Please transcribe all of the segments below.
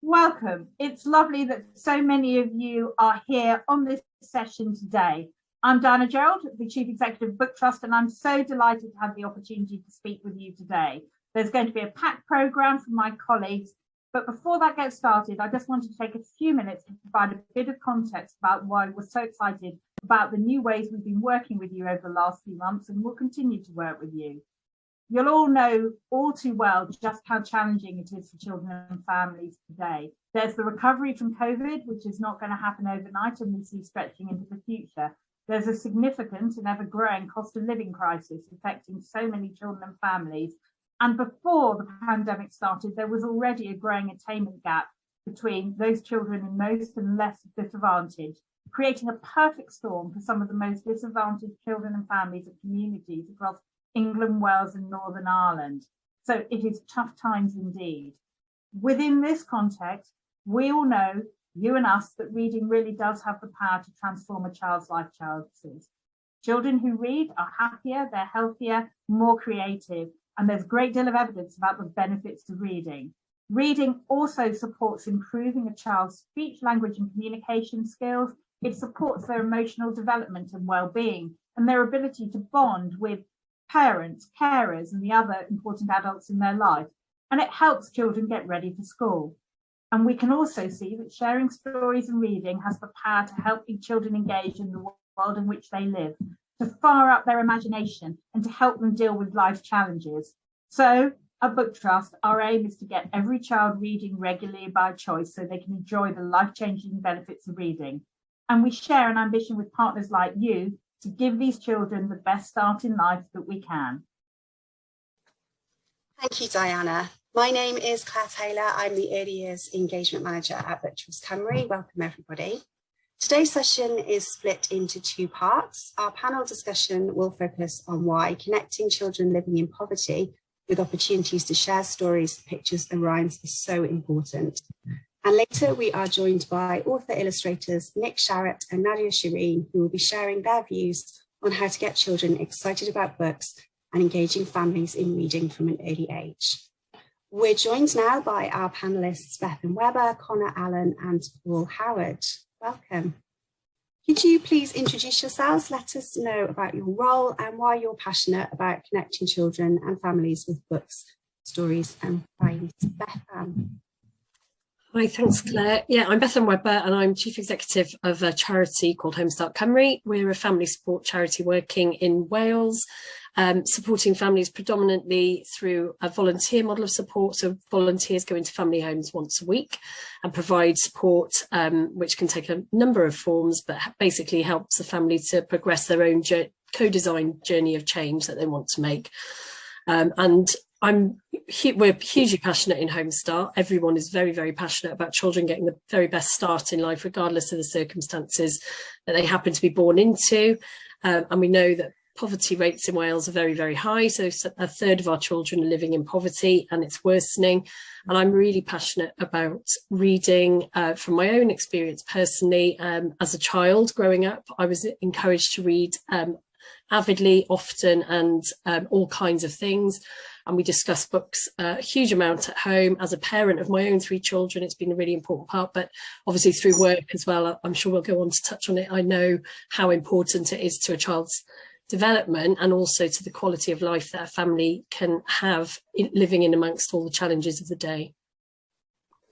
Welcome. It's lovely that so many of you are here on this session today. I'm Gerald, the Chief Executive of BookTrust, and I'm so delighted to have the opportunity to speak with you today. There's going to be a packed programme from my colleagues, but before that gets started, I just wanted to take a few minutes to provide a bit of context about why we're so excited about the new ways we've been working with you over the last few months and will continue to work with you. You'll all know all too well just how challenging it is for children and families today. There's the recovery from COVID, which is not going to happen overnight and we see stretching into the future. There's a significant and ever-growing cost of living crisis affecting so many children and families. And before the pandemic started, there was already a growing attainment gap between those children in most and less disadvantaged, creating a perfect storm for some of the most disadvantaged children and families and communities across England, Wales and Northern Ireland. So it is tough times indeed. Within this context, we all know, you and us, that reading really does have the power to transform a child's life choices. Children who read are happier, they're healthier, more creative, and there's a great deal of evidence about the benefits of reading. Reading also supports improving a child's speech, language and communication skills. It supports their emotional development and well-being and their ability to bond with parents, carers and the other important adults in their life, and it helps children get ready for school. And we can also see that sharing stories and reading has the power to help children engage in the world in which they live, to fire up their imagination and to help them deal with life's challenges. So at BookTrust, our aim is to get every child reading regularly by choice so they can enjoy the life-changing benefits of reading. And we share an ambition with partners like you to give these children the best start in life that we can. Thank you, Diana. My name is Claire Taylor. I'm the Early Years Engagement Manager at BookTrust Cymru. Welcome, everybody. Today's session is split into two parts. Our panel discussion will focus on why connecting children living in poverty with opportunities to share stories, pictures and rhymes is so important. And later we are joined by author-illustrators Nick Sharratt and Nadia Shireen, who will be sharing their views on how to get children excited about books and engaging families in reading from an early age. We're joined now by our panellists, Bethan Webber, Connor Allen and Paul Howard. Welcome. Could you please introduce yourselves? Let us know about your role and why you're passionate about connecting children and families with books, stories and rhymes. Bethan. Hi, thanks Claire. Yeah, I'm Bethan Webber and I'm Chief Executive of a charity called Homestart Cymru. We're a family support charity working in Wales, supporting families predominantly through a volunteer model of support. So volunteers go into family homes once a week and provide support, which can take a number of forms, but basically helps the family to progress their own co-designed journey of change that they want to make. We're hugely passionate in Homestart. Everyone is very, very passionate about children getting the very best start in life, regardless of the circumstances that they happen to be born into. And we know that poverty rates in Wales are very, very high. So a third of our children are living in poverty and it's worsening. And I'm really passionate about reading from my own experience personally. As a child growing up, I was encouraged to read avidly, often, and all kinds of things. And we discuss books a huge amount at home. As a parent of my own 3 children, it's been a really important part, but obviously through work as well, I'm sure we'll go on to touch on it. I know how important it is to a child's development and also to the quality of life that a family can have living in amongst all the challenges of the day.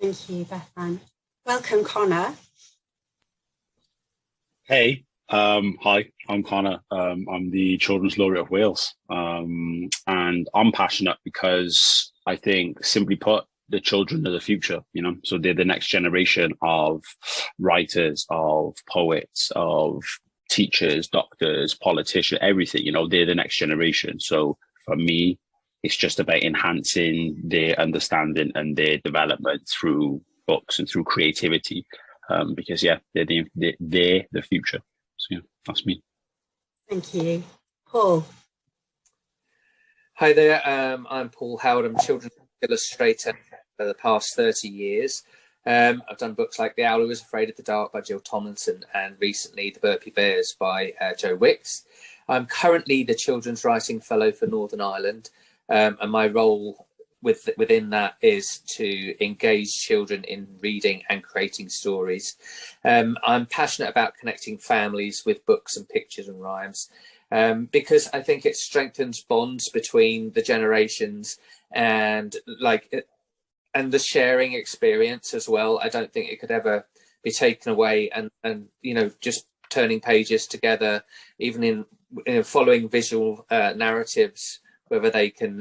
Thank you, Bethan. Welcome, Connor. Hey. Hi, I'm Connor. I'm the Children's Laureate of Wales. And I'm passionate because I think, simply put, the children are the future, so they're the next generation of writers, of poets, of teachers, doctors, politicians, everything, they're the next generation. So for me, it's just about enhancing their understanding and their development through books and through creativity, because, they're the future. So, that's me. Thank you. Paul. Hi there, I'm Paul Howard. I'm a children's illustrator for the past 30 years. I've done books like The Owl Who Was Afraid of the Dark by Jill Tomlinson and recently The Burpee Bears by Joe Wicks. I'm currently the Children's Writing Fellow for Northern Ireland, and my role within that is to engage children in reading and creating stories. I'm passionate about connecting families with books and pictures and rhymes, because I think it strengthens bonds between the generations and the sharing experience as well. I don't think it could ever be taken away, and just turning pages together, even in following visual narratives, whether they can,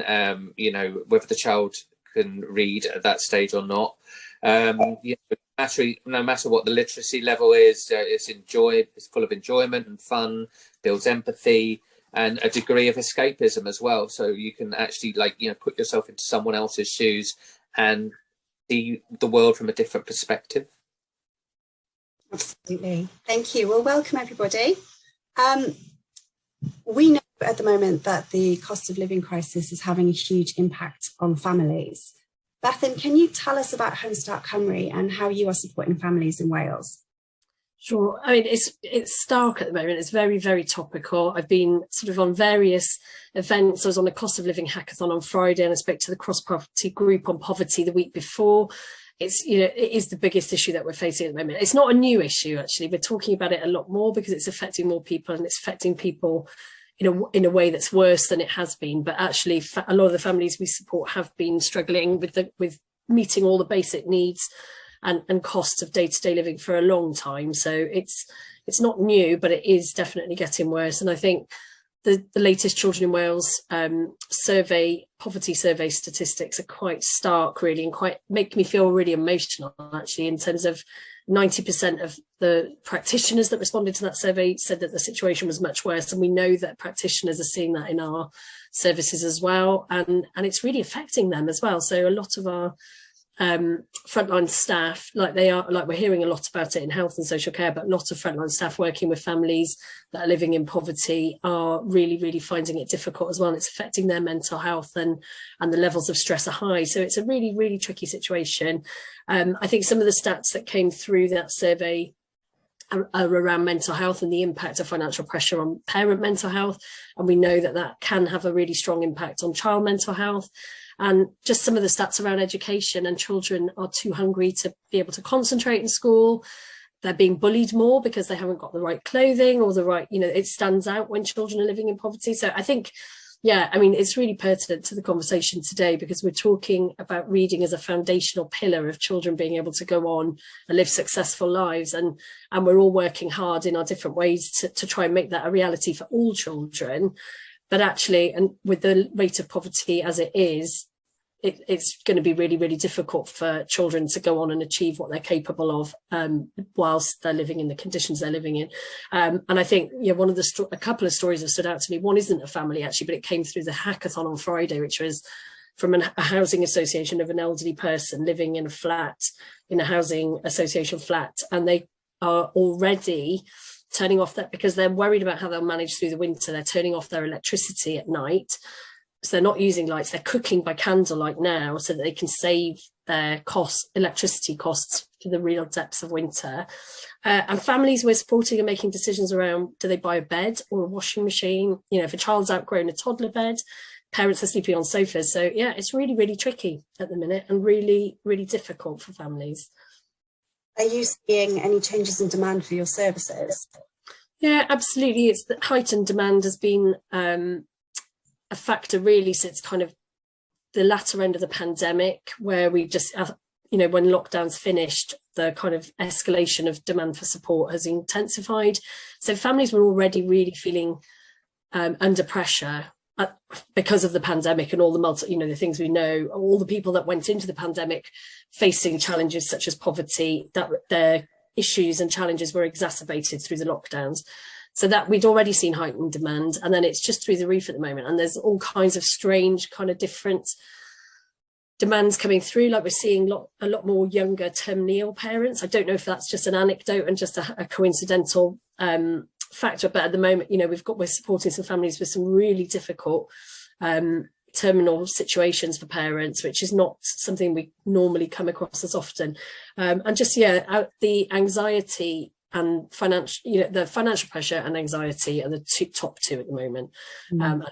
whether the child can read at that stage or not. No matter what the literacy level is, it's full of enjoyment and fun, builds empathy and a degree of escapism as well. So you can actually put yourself into someone else's shoes and see the world from a different perspective. Absolutely. Thank you. Well, welcome everybody. We know at the moment that the cost of living crisis is having a huge impact on families. Bethan, can you tell us about Homestart Cymru and how you are supporting families in Wales? Sure. I mean, it's stark at the moment. It's very, very topical. I've been sort of on various events. I was on a cost of living hackathon on Friday, and I spoke to the cross-party group on poverty the week before. It is the biggest issue that we're facing at the moment. It's not a new issue, actually. We're talking about it a lot more because it's affecting more people, and it's affecting people in a way that's worse than it has been. But actually, a lot of the families we support have been struggling with meeting all the basic needs and costs of day-to-day living for a long time. So it's not new, but it is definitely getting worse. And I think the latest Children in Wales poverty survey statistics are quite stark, really, and quite make me feel really emotional, actually, in terms of 90% of the practitioners that responded to that survey said that the situation was much worse. And we know that practitioners are seeing that in our services as well. And it's really affecting them as well. So a lot of our frontline staff, we're hearing a lot about it in health and social care, but a lot of frontline staff working with families that are living in poverty are really, really finding it difficult as well. It's affecting their mental health, and the levels of stress are high. So it's a really, really tricky situation. I think some of the stats that came through that survey are around mental health and the impact of financial pressure on parent mental health. And we know that can have a really strong impact on child mental health. And just some of the stats around education, and children are too hungry to be able to concentrate in school. They're being bullied more because they haven't got the right clothing or the right, it stands out when children are living in poverty. So I think, it's really pertinent to the conversation today, because we're talking about reading as a foundational pillar of children being able to go on and live successful lives. And we're all working hard in our different ways to try and make that a reality for all children. But actually, and with the rate of poverty as it is, it's going to be really, really difficult for children to go on and achieve what they're capable of whilst they're living in the conditions they're living in. And I think, a couple of stories have stood out to me. One isn't a family, actually, but it came through the hackathon on Friday, which was from a housing association of an elderly person living in a housing association flat. And they are already turning off that because they're worried about how they'll manage through the winter. They're turning off their electricity at night. So they're not using lights, they're cooking by candlelight now so that they can save their electricity costs for the real depths of winter. And families we're supporting are making decisions around, do they buy a bed or a washing machine? If a child's outgrown a toddler bed, parents are sleeping on sofas. So yeah, it's really, really tricky at the minute and really, really difficult for families. Are you seeing any changes in demand for your services? Yeah, absolutely. It's the heightened demand has been a factor really since kind of the latter end of the pandemic, where we just, when lockdowns finished, the kind of escalation of demand for support has intensified. So families were already really feeling under pressure because of the pandemic and all the the things we know, all the people that went into the pandemic facing challenges such as poverty, that their issues and challenges were exacerbated through the lockdowns. So that we'd already seen heightened demand, and then it's just through the roof at the moment. And there's all kinds of strange kind of different demands coming through, like we're seeing a lot more younger terminally ill parents. I don't know if that's just an anecdote and just a coincidental factor, but at the moment, we're supporting some families with some really difficult terminal situations for parents, which is not something we normally come across as often. And just, the anxiety and the financial pressure and anxiety are the top two at the moment. And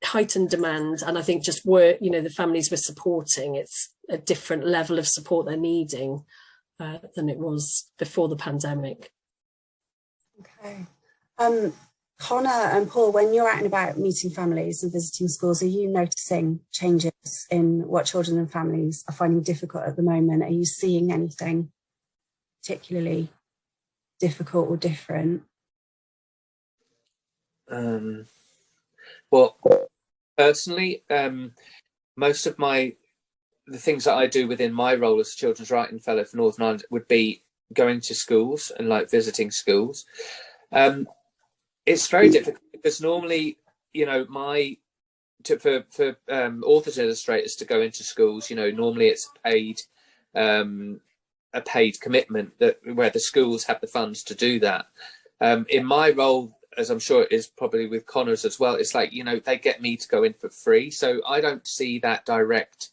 heightened demand, and I think just were, you know, the families we're supporting, it's a different level of support they're needing than it was before the pandemic. Okay. Connor and Paul, when you're out and about meeting families and visiting schools, are you noticing changes in what children and families are finding difficult at the moment? Are you seeing anything particularly difficult or different? Well, personally, most of the things that I do within my role as a Children's Writing Fellow for Northern Ireland would be going to schools and like visiting schools. It's very difficult because normally, you know, for authors and illustrators to go into schools, you know, normally it's a paid commitment where the schools have the funds to do that. In my role, as I'm sure it is probably with Connor's as well, it's like, you know, they get me to go in for free. So I don't see that direct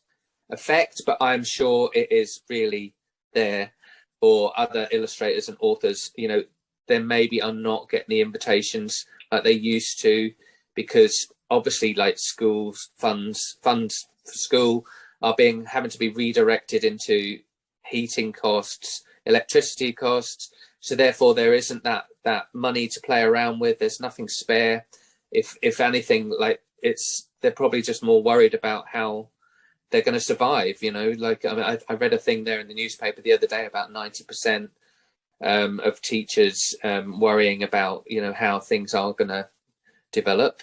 effect, but I'm sure it is really there for other illustrators and authors. You know, they maybe are not getting the invitations like they used to, because obviously like schools funds for school are having to be redirected into heating costs, electricity costs. So therefore there isn't that money to play around with. There's nothing spare. If anything, like they're probably just more worried about how they're going to survive, you know. Like I mean, I read a thing there in the newspaper the other day about 90% of teachers worrying about, you know, how things are going to develop,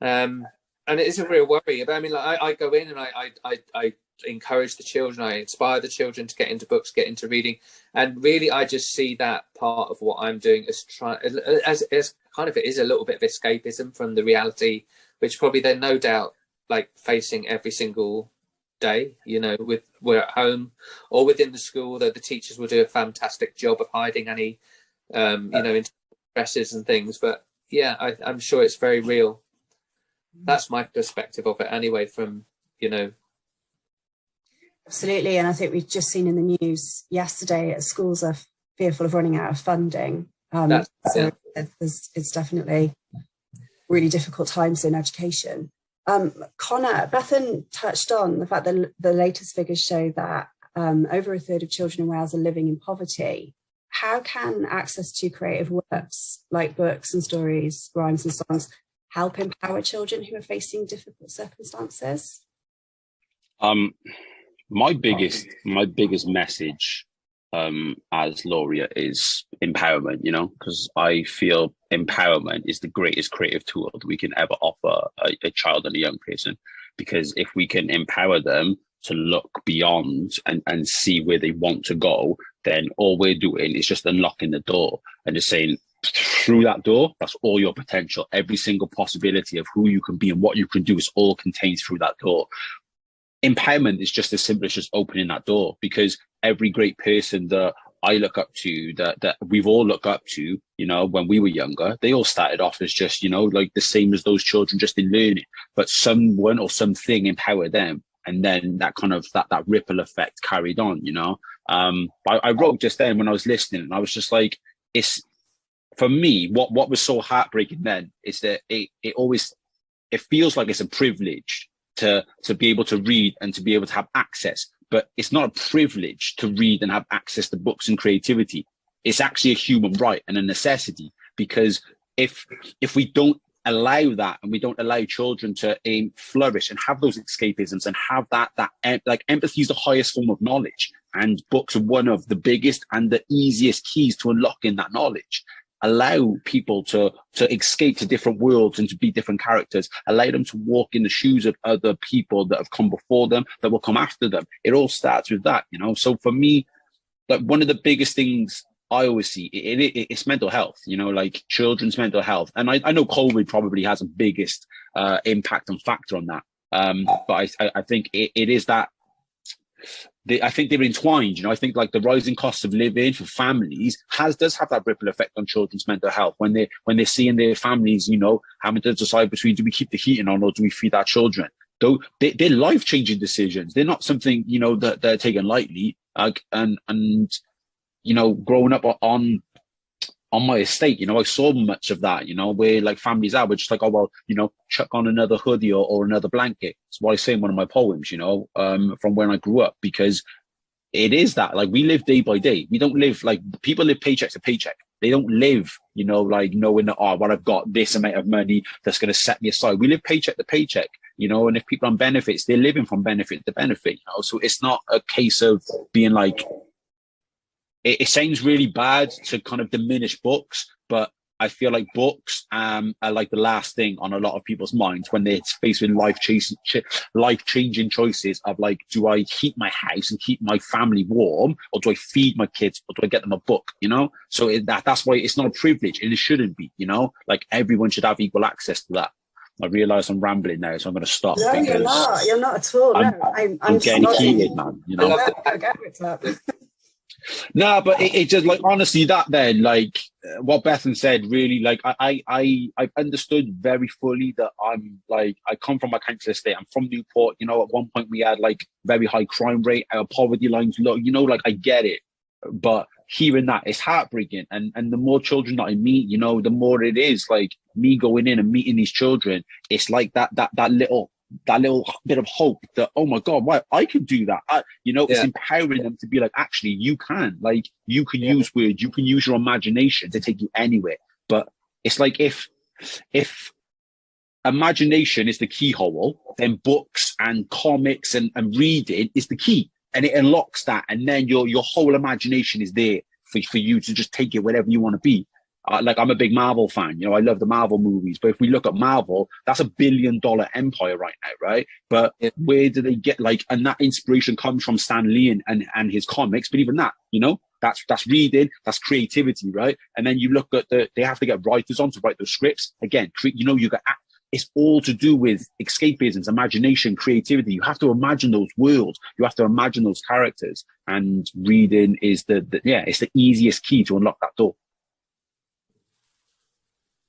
and it is a real worry. But I mean, like I go in and I encourage the children, I inspire the children to get into books, get into reading, and really I just see that part of what I'm doing as kind of, it is a little bit of escapism from the reality, which probably they're no doubt like facing every single day, you know, we're at home or within the school, though the teachers will do a fantastic job of hiding any you know, stresses and things. But yeah, I'm sure it's very real. That's my perspective of it anyway, from, you know. Absolutely. And I think we've just seen in the news yesterday, schools are fearful of running out of funding. So it's definitely really difficult times in education. Connor, Bethan touched on the fact that the latest figures show that over a third of children in Wales are living in poverty. How can access to creative works like books and stories, rhymes and songs help empower children who are facing difficult circumstances? My biggest message as laureate is empowerment, you know, because I feel empowerment is the greatest creative tool that we can ever offer a child and a young person. Because if we can empower them to look beyond and see where they want to go, then all we're doing is just unlocking the door and just saying, through that door, that's all your potential. Every single possibility of who you can be and what you can do is all contained through that door. Empowerment is just as simple as just opening that door, because every great person that I look up to, that we've all looked up to, you know, when we were younger, they all started off as just, you know, like the same as those children, just in learning, but someone or something empowered them. And then that kind of that ripple effect carried on, you know. I wrote just then when I was listening, and I was just like, it's, for me, what was so heartbreaking then is that it feels like it's a privilege to be able to read and to be able to have access, but it's not a privilege to read and have access to books and creativity. It's actually a human right and a necessity, because if we don't allow that, and we don't allow children to flourish and have those escapisms and have that like empathy is the highest form of knowledge, and books are one of the biggest and the easiest keys to unlocking that knowledge. Allow people to escape to different worlds and to be different characters. Allow them to walk in the shoes of other people that have come before them, that will come after them. It all starts with that, you know. So for me, like, one of the biggest things I always see, it's mental health, you know, like children's mental health. And I know COVID probably has the biggest impact and factor on that. But I think it is that, I think they're entwined, you know. I think like the rising cost of living for families does have that ripple effect on children's mental health when they're seeing their families, you know, having to decide between, do we keep the heating on or do we feed our children? Though they're life-changing decisions. They're not something, you know, that they're taken lightly. And you know, growing up on on my estate, you know, I saw much of that, you know, where like families are, we're just like, oh, well, you know, chuck on another hoodie or another blanket. It's what I say in one of my poems, you know, from when I grew up, because it is that, like, we live day by day. We don't live like people live paycheck to paycheck. They don't live, you know, like knowing that, oh, well, I've got this amount of money that's going to set me aside. We live paycheck to paycheck, you know, and if people on benefits, they're living from benefit to benefit, you know, so it's not a case of being like, it sounds really bad to kind of diminish books, but I feel like books are like the last thing on a lot of people's minds when they're faced with life-changing choices of like, do I heat my house and keep my family warm, or do I feed my kids, or do I get them a book, you know? So that's why it's not a privilege, and it shouldn't be, you know? Like, everyone should have equal access to that. I realise I'm rambling now, so I'm going to stop. No, you're not. You're not at all. I'm getting heated, man, you know? No, but it just, like, honestly, that then, like, what Bethan said, really, like, I understood very fully that I'm, like, I come from a council estate. I'm from Newport, you know, at one point we had, like, very high crime rate, our poverty lines low, you know, like, I get it. But hearing that, it's heartbreaking. And the more children that I meet, you know, the more it is, like, me going in and meeting these children, it's like that little bit of hope that, oh my God, why I can do that. It's empowering them to be like, actually, you can, like, you can use words, you can use your imagination to take you anywhere. But it's like, if imagination is the keyhole, then books and comics and reading is the key, and it unlocks that, and then your whole imagination is there for you to just take it wherever you want to be. Like, I'm a big Marvel fan, you know, I love the Marvel movies, but if we look at Marvel, that's $1 billion empire right now, right? But where do they get, like, and that inspiration comes from Stan Lee and his comics, but even that, you know, that's reading, that's creativity, right? And then you look at they have to get writers on to write those scripts. Again, you know, it's all to do with escapism, imagination, creativity. You have to imagine those worlds. You have to imagine those characters, and reading is it's the easiest key to unlock that door.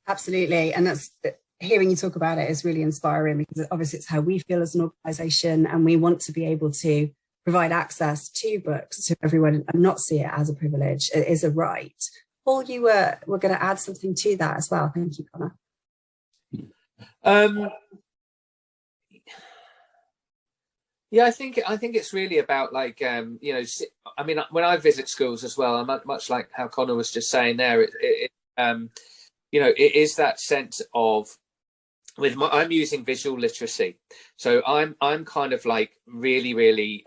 Absolutely. And that's, hearing you talk about it is really inspiring, because obviously it's how we feel as an organisation, and we want to be able to provide access to books to everyone and not see it as a privilege. It is a right. Paul, you were going to add something to that as well. Thank you, Connor. Yeah, I think it's really about, like, you know, I mean, when I visit schools as well, I'm much like how Connor was just saying there, you know, it is that sense of, I'm using visual literacy, so I'm kind of like really, really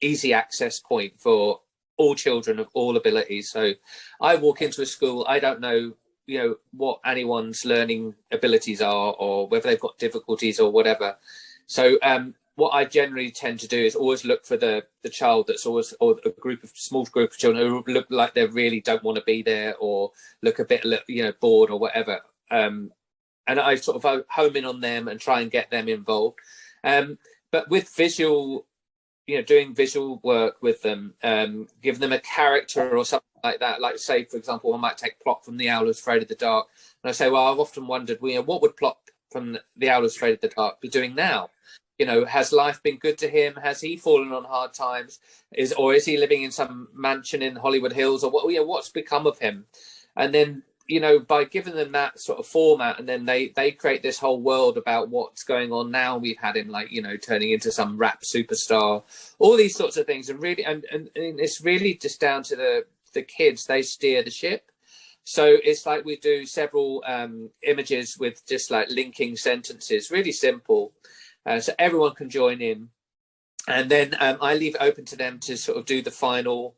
easy access point for all children of all abilities. So I walk into a school, I don't know, you know, what anyone's learning abilities are, or whether they've got difficulties or whatever. So what I generally tend to do is always look for the child that's always, or a small group of children who look like they really don't want to be there, or look a bit, you know, bored or whatever. And I sort of home in on them and try and get them involved. But with visual, you know, doing visual work with them, give them a character or something like that. Like, say, for example, I might take Plot from The Owl Who's Afraid of the Dark, and I say, well, I've often wondered, you know, what would Plot from The Owl Who's Afraid of the Dark be doing now? You know, has life been good to him? Has he fallen on hard times? Is he living in some mansion in Hollywood Hills, or what? You know, what's become of him? And then, you know, by giving them that sort of format, and then they create this whole world about what's going on now. We've had him, like, you know, turning into some rap superstar, all these sorts of things, and really, and it's really just down to the kids. They steer the ship. So it's like we do several images with just like linking sentences, really simple. So everyone can join in, and then I leave it open to them to sort of do the final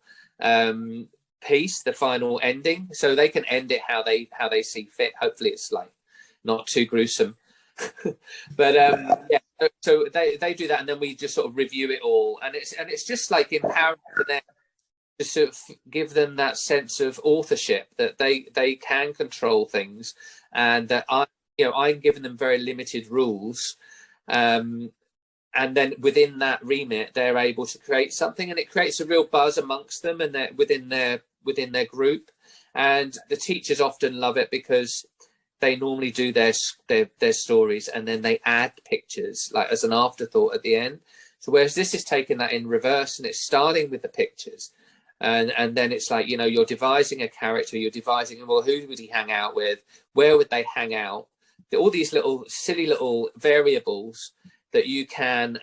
piece, the final ending, so they can end it how they see fit. Hopefully, it's like not too gruesome, but yeah. So they do that, and then we just sort of review it all, and it's just like empowering for them to sort of give them that sense of authorship, that they can control things, and that I'm giving them very limited rules. And then within that remit, they're able to create something, and it creates a real buzz amongst them, and within their group. And the teachers often love it, because they normally do their stories, and then they add pictures, like, as an afterthought at the end. So whereas this is taking that in reverse, and it's starting with the pictures, And then it's like, you know, you're devising a character, you're devising, well, who would he hang out with, where would they hang out, all these little silly little variables that you can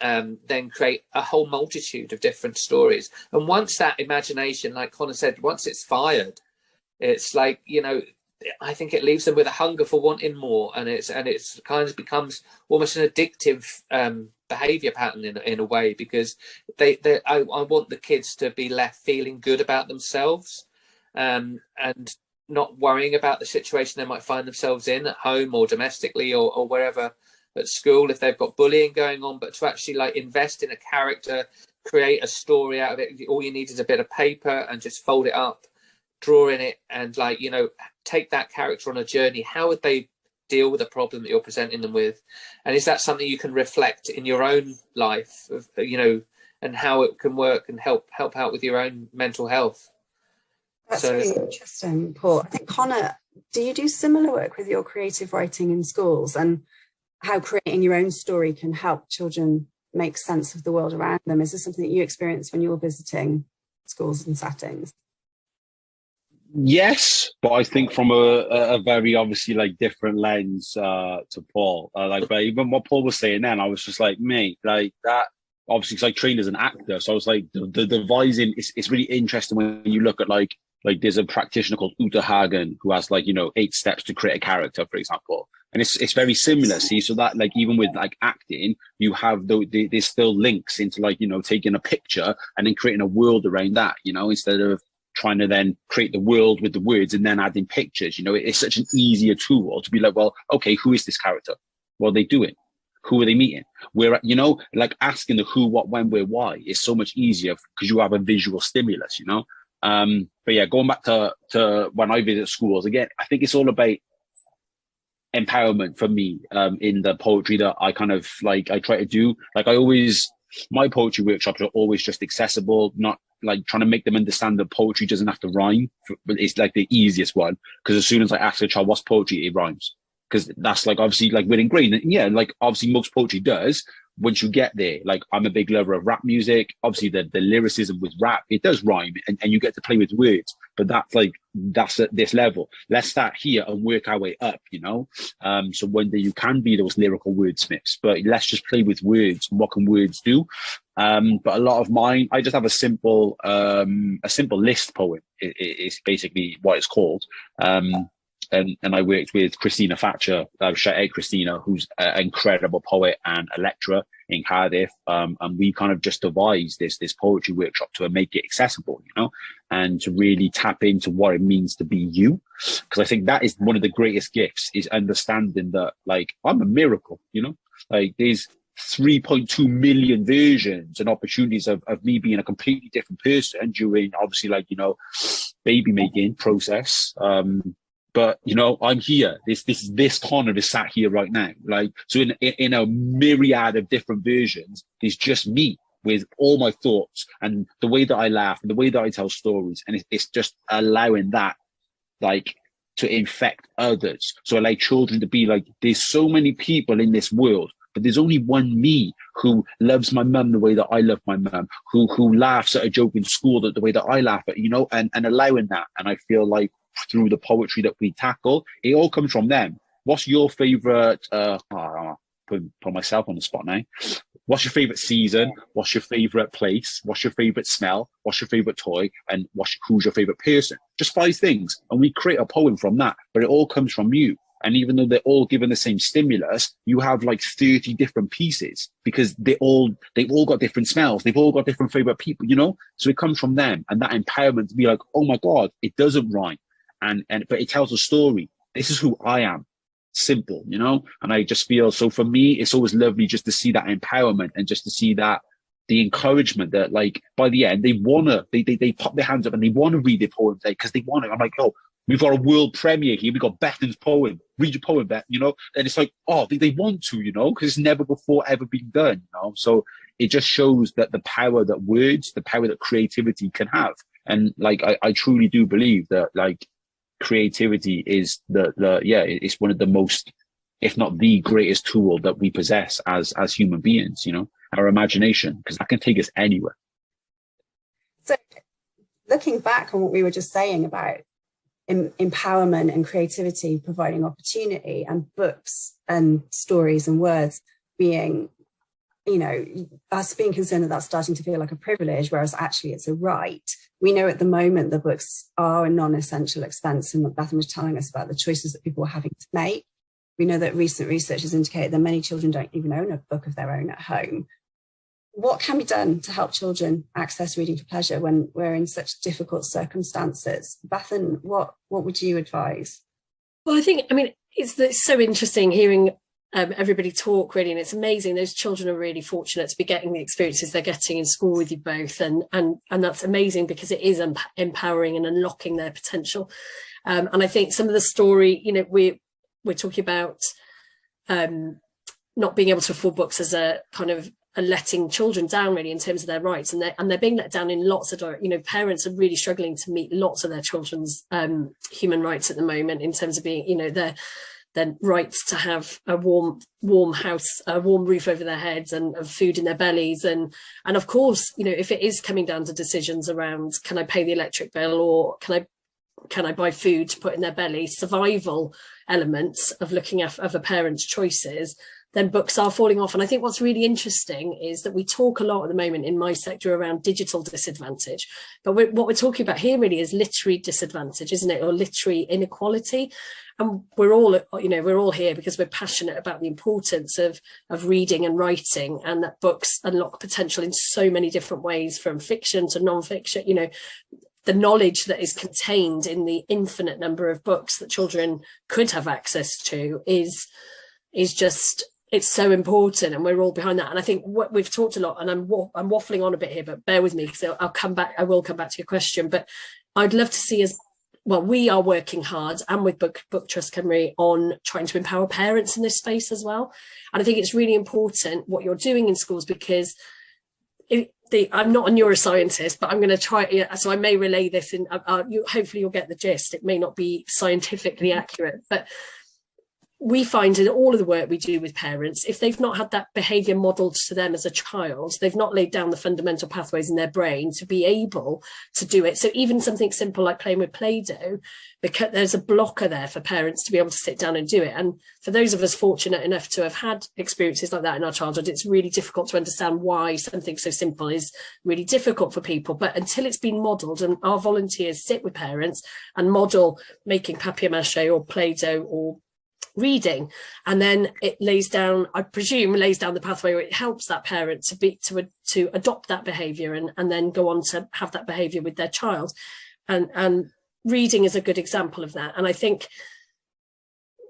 then create a whole multitude of different stories. And once that imagination, like Connor said, once it's fired, it's like, you know, I think it leaves them with a hunger for wanting more, and it's kind of becomes almost an addictive behavior pattern in a way, because I want the kids to be left feeling good about themselves, and not worrying about the situation they might find themselves in at home or domestically or wherever, at school if they've got bullying going on, but to actually like invest in a character, create a story out of it. All you need is a bit of paper and just fold it up, draw in it, and like, you know, take that character on a journey. How would they deal with a problem that you're presenting them with? And is that something you can reflect in your own life, of, you know, and how it can work and help out with your own mental health? That's really interesting, Paul. I think, Connor, do you do similar work with your creative writing in schools, and how creating your own story can help children make sense of the world around them? Is this something that you experienced when you were visiting schools and settings? Yes, but I think from a very obviously like different lens to Paul. But even what Paul was saying then, I was just like, mate, like that. Obviously, because I trained as an actor, so I was like, the devising. It's really interesting when you look at like there's a practitioner called Uta Hagen who has like, you know, 8 steps to create a character, for example, and it's very similar. See, so that like even with like acting, you have there's still links into like, you know, taking a picture and then creating a world around that, you know, instead of trying to then create the world with the words and then adding pictures. You know, it's such an easier tool to be like, well, okay, who is this character? What are they doing? Who are they meeting? Where, you know, like asking the who, what, when, where, why is so much easier because you have a visual stimulus, you know? But yeah, going back to when I visit schools, again, I think it's all about empowerment for me, in the poetry that I kind of like, I try to do. Like my poetry workshops are always just accessible, not like trying to make them understand that poetry doesn't have to rhyme, but it's like the easiest one. Because as soon as I ask a child, what's poetry? It rhymes. Because that's like, obviously, like we're ingrained. And yeah, like obviously most poetry does. Once you get there, like I'm a big lover of rap music. Obviously the lyricism with rap, it does rhyme and you get to play with words, but that's at this level. Let's start here and work our way up, you know? So one day you can be those lyrical wordsmiths, but let's just play with words. What can words do? But a lot of mine, I just have a simple list poem. It's basically what it's called. And I worked with Christina Thatcher, Sharratt Christina, who's an incredible poet and a lecturer in Cardiff. And we kind of just devised this poetry workshop to make it accessible, you know, and to really tap into what it means to be you. Because I think that is one of the greatest gifts, is understanding that, like, I'm a miracle, you know, like there's 3.2 million versions and opportunities of me being a completely different person during, obviously, like, you know, baby making process. But, you know, I'm here. This Connor is sat here right now. Like, so in a myriad of different versions, there's just me with all my thoughts and the way that I laugh and the way that I tell stories. And it's just allowing that, like, to infect others. So allow children to be like, there's so many people in this world, but there's only one me who loves my mum the way that I love my mum, who laughs at a joke in school the way that I laugh at, you know, and allowing that. And I feel like, through the poetry that we tackle, it all comes from them. What's your favorite put myself on the spot now. What's your favorite season? What's your favorite place? What's your favorite smell? What's your favorite toy? And who's your favorite person? Just 5 things, and we create a poem from that, but it all comes from you. And even though they're all given the same stimulus, you have like 30 different pieces because they've all got different smells. They've all got different favorite people, you know? So it comes from them, and that empowerment to be like, oh my God, it doesn't rhyme. But it tells a story. This is who I am. Simple, you know? And I just feel, so for me, it's always lovely just to see that empowerment and just to see that the encouragement that, like, by the end, they pop their hands up and they want to read their poem because they want it. I'm like, oh, we've got a world premiere here. We've got Bethan's poem. Read your poem, Beth, you know? And it's like, oh, they want to, you know, because it's never before ever been done, you know? So it just shows that the power that words, the power that creativity can have. And like, I truly do believe that, like, creativity is it's one of the most, if not the greatest tool that we possess as human beings, you know, our imagination, because that can take us anywhere. So looking back on what we were just saying about empowerment and creativity providing opportunity, and books and stories and words being, you know, us being concerned that that's starting to feel like a privilege, whereas actually it's a right. We know at the moment the books are a non-essential expense, and what Bethan was telling us about the choices that people are having to make. We know that recent research has indicated that many children don't even own a book of their own at home. What can be done to help children access reading for pleasure when we're in such difficult circumstances? Bethan, what would you advise? Well, I mean, it's so interesting hearing everybody talk, really, and it's amazing. Those children are really fortunate to be getting the experiences they're getting in school with you both, and that's amazing because it is empowering and unlocking their potential. And I think some of the story, you know, we're talking about not being able to afford books as a kind of letting children down, really, in terms of their rights, and they're being let down in lots of, you know, parents are really struggling to meet lots of their children's human rights at the moment, in terms of being, you know, their rights to have a warm house, a warm roof over their heads, and food in their bellies, and of course, you know, if it is coming down to decisions around, can I pay the electric bill, or can I buy food to put in their belly, survival elements of looking at a parent's choices, then books are falling off. And I think what's really interesting is that we talk a lot at the moment in my sector around digital disadvantage, but what we're talking about here really is literary disadvantage, isn't it, or literary inequality. And we're all here because we're passionate about the importance of reading and writing, and that books unlock potential in so many different ways, from fiction to non-fiction. You know, the knowledge that is contained in the infinite number of books that children could have access to is just, it's so important, and we're all behind that. And I think what we've talked a lot, and I'm waffling on a bit here, but bear with me because I will come back to your question. But I'd love to see us, well, we are working hard, and with BookTrust Cymru, on trying to empower parents in this space as well. And I think it's really important what you're doing in schools, because I'm not a neuroscientist, but I'm going to try, so I may relay this in, hopefully you'll get the gist. It may not be scientifically accurate, but we find in all of the work we do with parents, if they've not had that behaviour modelled to them as a child, they've not laid down the fundamental pathways in their brain to be able to do it. So even something simple like playing with Play-Doh, because there's a blocker there for parents to be able to sit down and do it. And for those of us fortunate enough to have had experiences like that in our childhood, it's really difficult to understand why something so simple is really difficult for people. But until it's been modelled, and our volunteers sit with parents and model making papier-mâché or Play-Doh or reading, and then it lays down, I presume, the pathway where it helps that parent to adopt that behaviour and then go on to have that behaviour with their child. And reading is a good example of that. And I think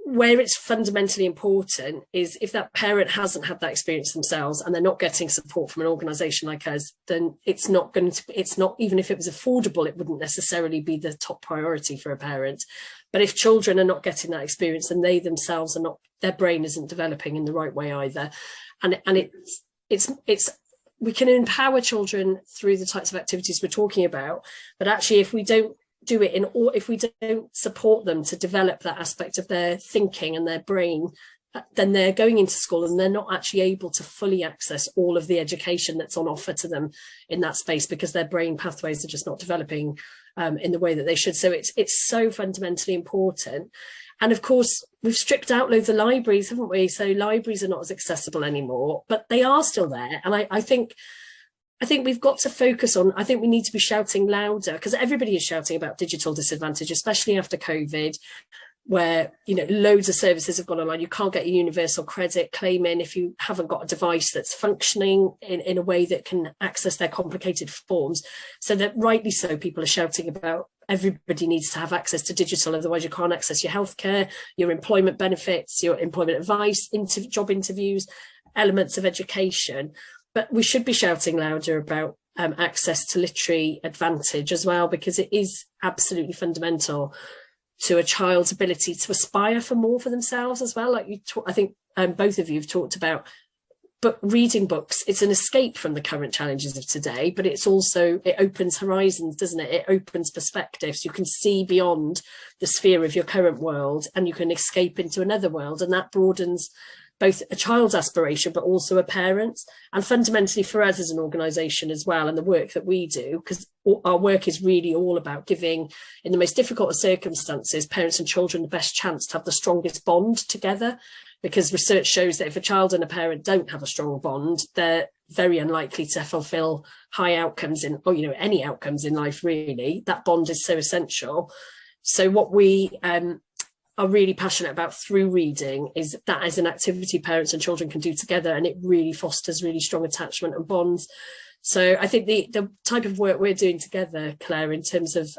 where it's fundamentally important is if that parent hasn't had that experience themselves and they're not getting support from an organisation like us, then it's not, even if it was affordable, it wouldn't necessarily be the top priority for a parent. But if children are not getting that experience, then they themselves are not, their brain isn't developing in the right way either. And we can empower children through the types of activities we're talking about, but actually if we don't do it if we don't support them to develop that aspect of their thinking and their brain, then they're going into school and they're not actually able to fully access all of the education that's on offer to them in that space, because their brain pathways are just not developing in the way that they should. So it's so fundamentally important. And of course, we've stripped out loads of libraries, haven't we? So libraries are not as accessible anymore, but they are still there. And I think we've got to focus on, I think we need to be shouting louder, because everybody is shouting about digital disadvantage, especially after COVID, where, you know, loads of services have gone online. You can't get a universal credit claim in if you haven't got a device that's functioning in a way that can access their complicated forms. So that rightly so, people are shouting about everybody needs to have access to digital, otherwise you can't access your healthcare, your employment benefits, your employment advice, job interviews, elements of education. But we should be shouting louder about access to literary advantage as well, because it is absolutely fundamental to a child's ability to aspire for more for themselves as well. Like I think both of you have talked about, but reading books, it's an escape from the current challenges of today, but it's also, it opens horizons, doesn't it? It opens perspectives. You can see beyond the sphere of your current world and you can escape into another world, and that broadens both a child's aspiration, but also a parent's, and fundamentally for us as an organisation as well, and the work that we do, because our work is really all about giving, in the most difficult of circumstances, parents and children the best chance to have the strongest bond together. Because research shows that if a child and a parent don't have a strong bond, they're very unlikely to fulfil high outcomes in, or, you know, any outcomes in life, really. That bond is so essential. So what we are really passionate about through reading is that as an activity parents and children can do together, and it really fosters really strong attachment and bonds. So I think the type of work we're doing together, Claire, in terms of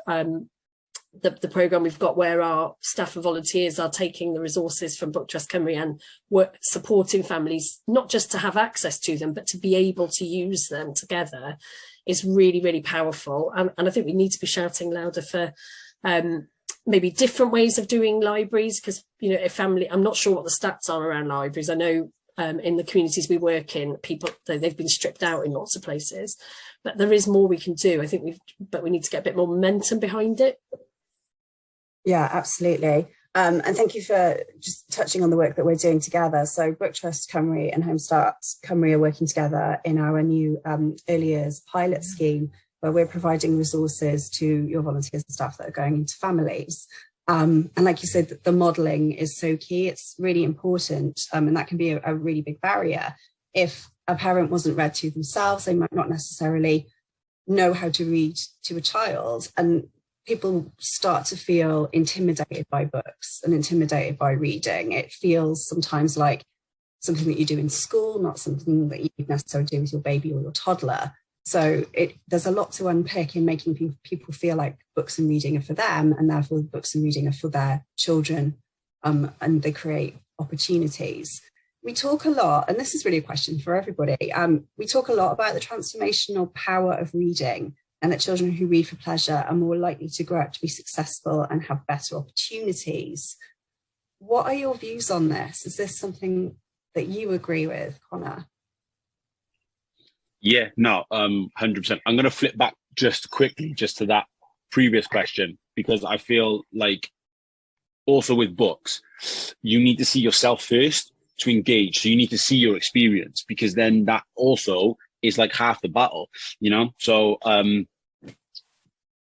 the programme we've got, where our staff and volunteers are taking the resources from BookTrust Cymru and work supporting families, not just to have access to them, but to be able to use them together, is really, really powerful. And I think we need to be shouting louder for maybe different ways of doing libraries, because, you know, I'm not sure what the stats are around libraries. I know in the communities we work in, they've been stripped out in lots of places, but there is more we can do. I think but we need to get a bit more momentum behind it. Yeah, absolutely. And thank you for just touching on the work that we're doing together. So BookTrust Cymru and Home Start Cymru are working together in our new early years pilot scheme, where we're providing resources to your volunteers and staff that are going into families. And like you said, the modelling is so key. It's really important, and that can be a really big barrier. If a parent wasn't read to themselves, they might not necessarily know how to read to a child, and people start to feel intimidated by books and intimidated by reading. It feels sometimes like something that you do in school, not something that you necessarily do with your baby or your toddler. So there's a lot to unpick in making people feel like books and reading are for them, and therefore books and reading are for their children, and they create opportunities. We talk a lot, and this is really a question for everybody, we talk a lot about the transformational power of reading, and that children who read for pleasure are more likely to grow up to be successful and have better opportunities. What are your views on this? Is this something that you agree with, Connor? Yeah, no, 100%. I'm going to flip back just quickly, just to that previous question, because I feel like also with books, you need to see yourself first to engage. So you need to see your experience, because then that also is like half the battle, you know? So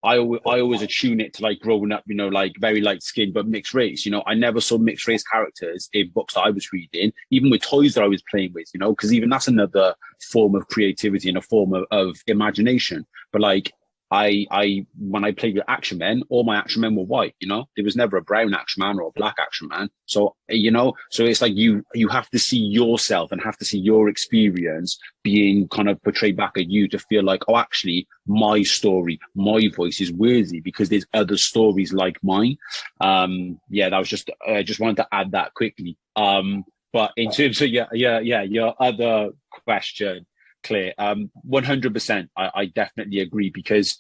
I always attune it to like growing up, you know, like very light skinned, but mixed race. You know, I never saw mixed race characters in books that I was reading, even with toys that I was playing with, you know, because even that's another form of creativity and a form of imagination. But like when I played with action men, all my action men were white, you know, there was never a brown action man or a black action man. So, you know, so it's like you have to see yourself and have to see your experience being kind of portrayed back at you to feel like, oh, actually my story, my voice is worthy because there's other stories like mine. Yeah, that was just, I just wanted to add that quickly. But in terms of, your other question, Claire, 100%, I definitely agree, because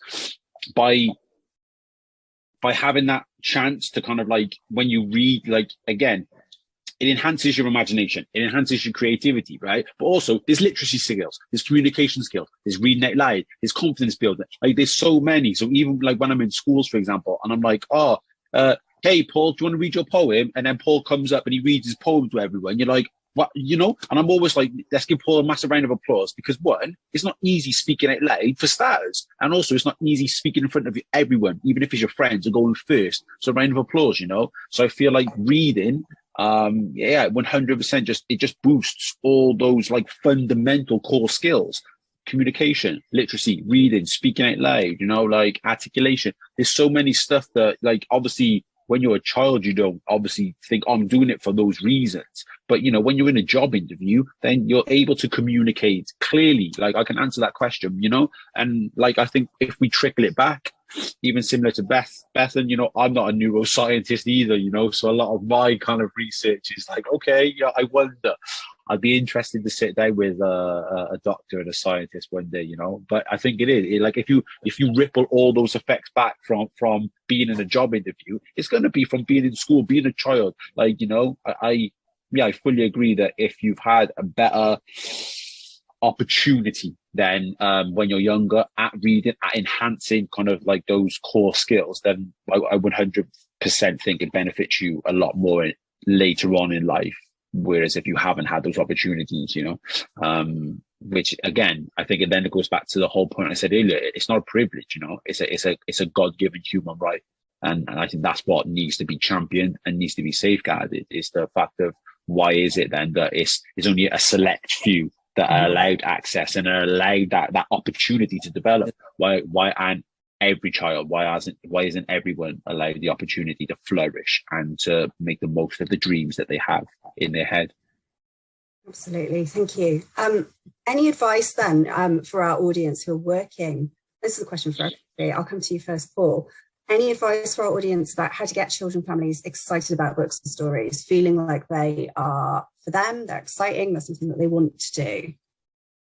by having that chance to kind of like, when you read, like, again, it enhances your imagination, it enhances your creativity, right? But also there's literacy skills, there's communication skills, there's reading out loud, there's confidence building, like there's so many. So even like when I'm in schools, for example, and I'm like, hey Paul, do you want to read your poem? And then Paul comes up and he reads his poem to everyone. You're like, what, you know? And I'm always like, let's give Paul a massive round of applause, because one, it's not easy speaking out loud for starters, and also it's not easy speaking in front of everyone, even if it's your friends are going first. So a round of applause, you know? So I feel like reading, 100%, it just boosts all those like fundamental core skills: communication, literacy, reading, speaking out loud, you know, like articulation. There's so many stuff that, like, obviously when you're a child, you don't obviously think, oh, I'm doing it for those reasons. But, you know, when you're in a job interview, then you're able to communicate clearly. Like, I can answer that question, you know? And like, I think if we trickle it back, even similar to Bethan, you know, I'm not a neuroscientist either, you know? So a lot of my kind of research is like, okay, yeah, I wonder. I'd be interested to sit down with a doctor and a scientist one day, you know. But I think it is like, if you ripple all those effects back from being in a job interview, it's going to be from being in school, being a child. Like, you know, I fully agree that if you've had a better opportunity than when you're younger at reading, at enhancing kind of like those core skills, then I 100% think it benefits you a lot more later on in life. Whereas if you haven't had those opportunities, which again, I think it goes back to the whole point I said earlier. It's not a privilege, it's a God-given human right. And I think that's what needs to be championed and needs to be safeguarded, is the fact of why is it then that it's only a select few that are allowed access and are allowed that opportunity to develop? Why aren't every child, why isn't everyone allowed the opportunity to flourish and to make the most of the dreams that they have in their head? Absolutely, thank you. Any advice then for our audience who are working? This is a question for everybody. I'll come to you first, Paul. Any advice for our audience about how to get children and families excited about books and stories, feeling like they are, for them, they're exciting, that's something that they want to do?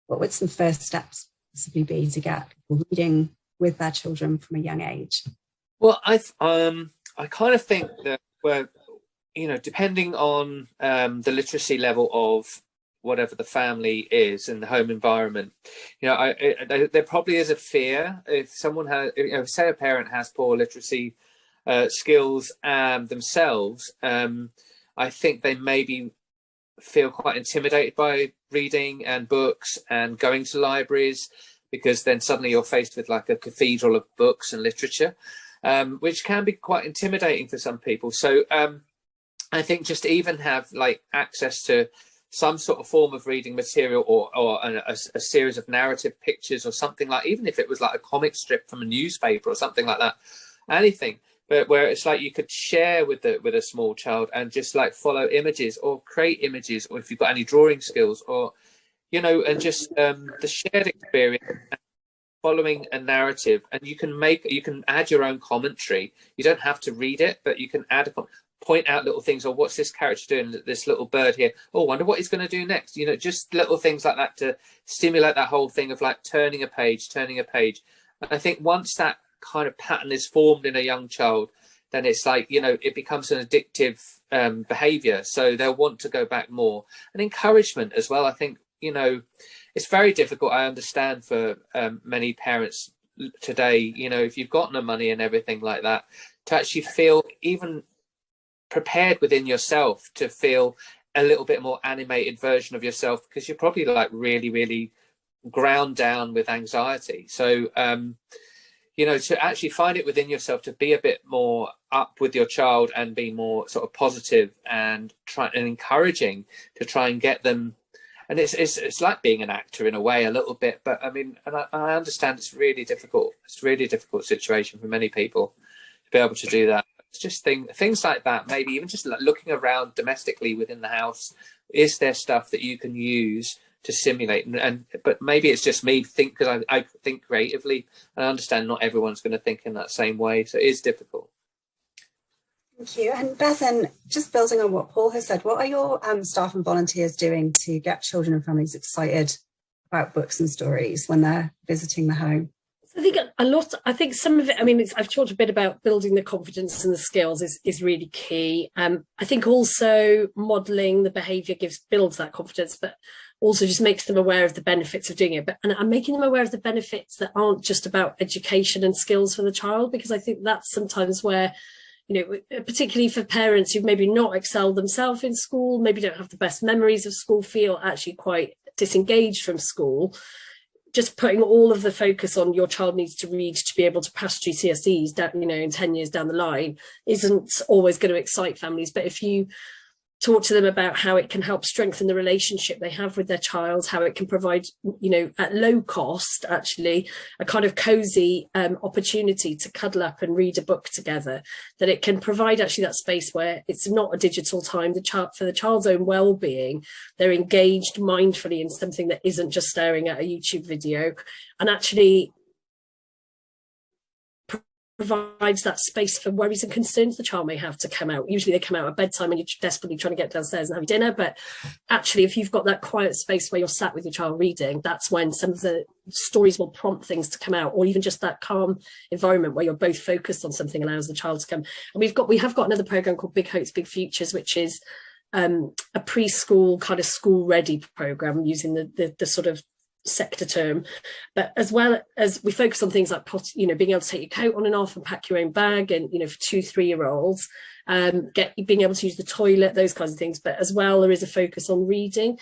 What would some first steps possibly be to get people reading with their children from a young age? Well, I kind of think that depending on the literacy level of whatever the family is and the home environment, there probably is a fear if someone has, say a parent has poor literacy skills themselves. I think they maybe feel quite intimidated by reading and books and going to libraries, because then suddenly you're faced with like a cathedral of books and literature, which can be quite intimidating for some people. So I think just even have like access to some sort of form of reading material or a series of narrative pictures or something, like, even if it was like a comic strip from a newspaper or something like that, anything, but where it's like you could share with a small child and just like follow images or create images, or if you've got any drawing skills, or and just the shared experience, following a narrative, and you can add your own commentary. You don't have to read it, but you can point out little things, or what's this character doing, this little bird here, oh, wonder what he's going to do next, just little things like that to stimulate that whole thing of like turning a page. And I think once that kind of pattern is formed in a young child, then it's like, it becomes an addictive behavior, so they'll want to go back more. And encouragement as well, I think, it's very difficult, I understand, for many parents today, if you've got no money and everything like that, to actually feel even prepared within yourself to feel a little bit more animated version of yourself, because you're probably like really, really ground down with anxiety. So, to actually find it within yourself to be a bit more up with your child and be more sort of positive and encouraging to try and get them. And it's like being an actor in a way, a little bit, but I mean, and I understand it's really difficult. It's a really difficult situation for many people to be able to do that. It's just things like that, maybe even just like looking around domestically within the house. Is there stuff that you can use to simulate? But maybe it's just me because I think creatively, and I understand not everyone's going to think in that same way. So it is difficult. Thank you. And Bethan, just building on what Paul has said, what are your staff and volunteers doing to get children and families excited about books and stories when they're visiting the home? I think some of it, I've talked a bit about building the confidence and the skills is really key. I think also modelling the behaviour builds that confidence, but also just makes them aware of the benefits of doing it. And I'm making them aware of the benefits that aren't just about education and skills for the child, because I think that's sometimes where, particularly for parents who maybe not excelled themselves in school, maybe don't have the best memories of school, feel actually quite disengaged from school. Just putting all of the focus on your child needs to read to be able to pass GCSEs, in 10 years down the line, isn't always going to excite families. But if you talk to them about how it can help strengthen the relationship they have with their child, how it can provide, at low cost, actually, a kind of cozy opportunity to cuddle up and read a book together, that it can provide actually that space where it's not a digital time, for the child's own well-being, they're engaged mindfully in something that isn't just staring at a YouTube video, and actually provides that space for worries and concerns the child may have to come out. Usually they come out at bedtime and you're desperately trying to get downstairs and have dinner, but actually if you've got that quiet space where you're sat with your child reading, that's when some of the stories will prompt things to come out, or even just that calm environment where you're both focused on something allows the child to come. And we have got another program called Big Hopes, Big Futures, which is a preschool kind of school ready program using the sort of sector term, but as well as we focus on things like being able to take your coat on and off and pack your own bag, and for 2-3-year-olds, being able to use the toilet, those kinds of things. But as well, there is a focus on reading,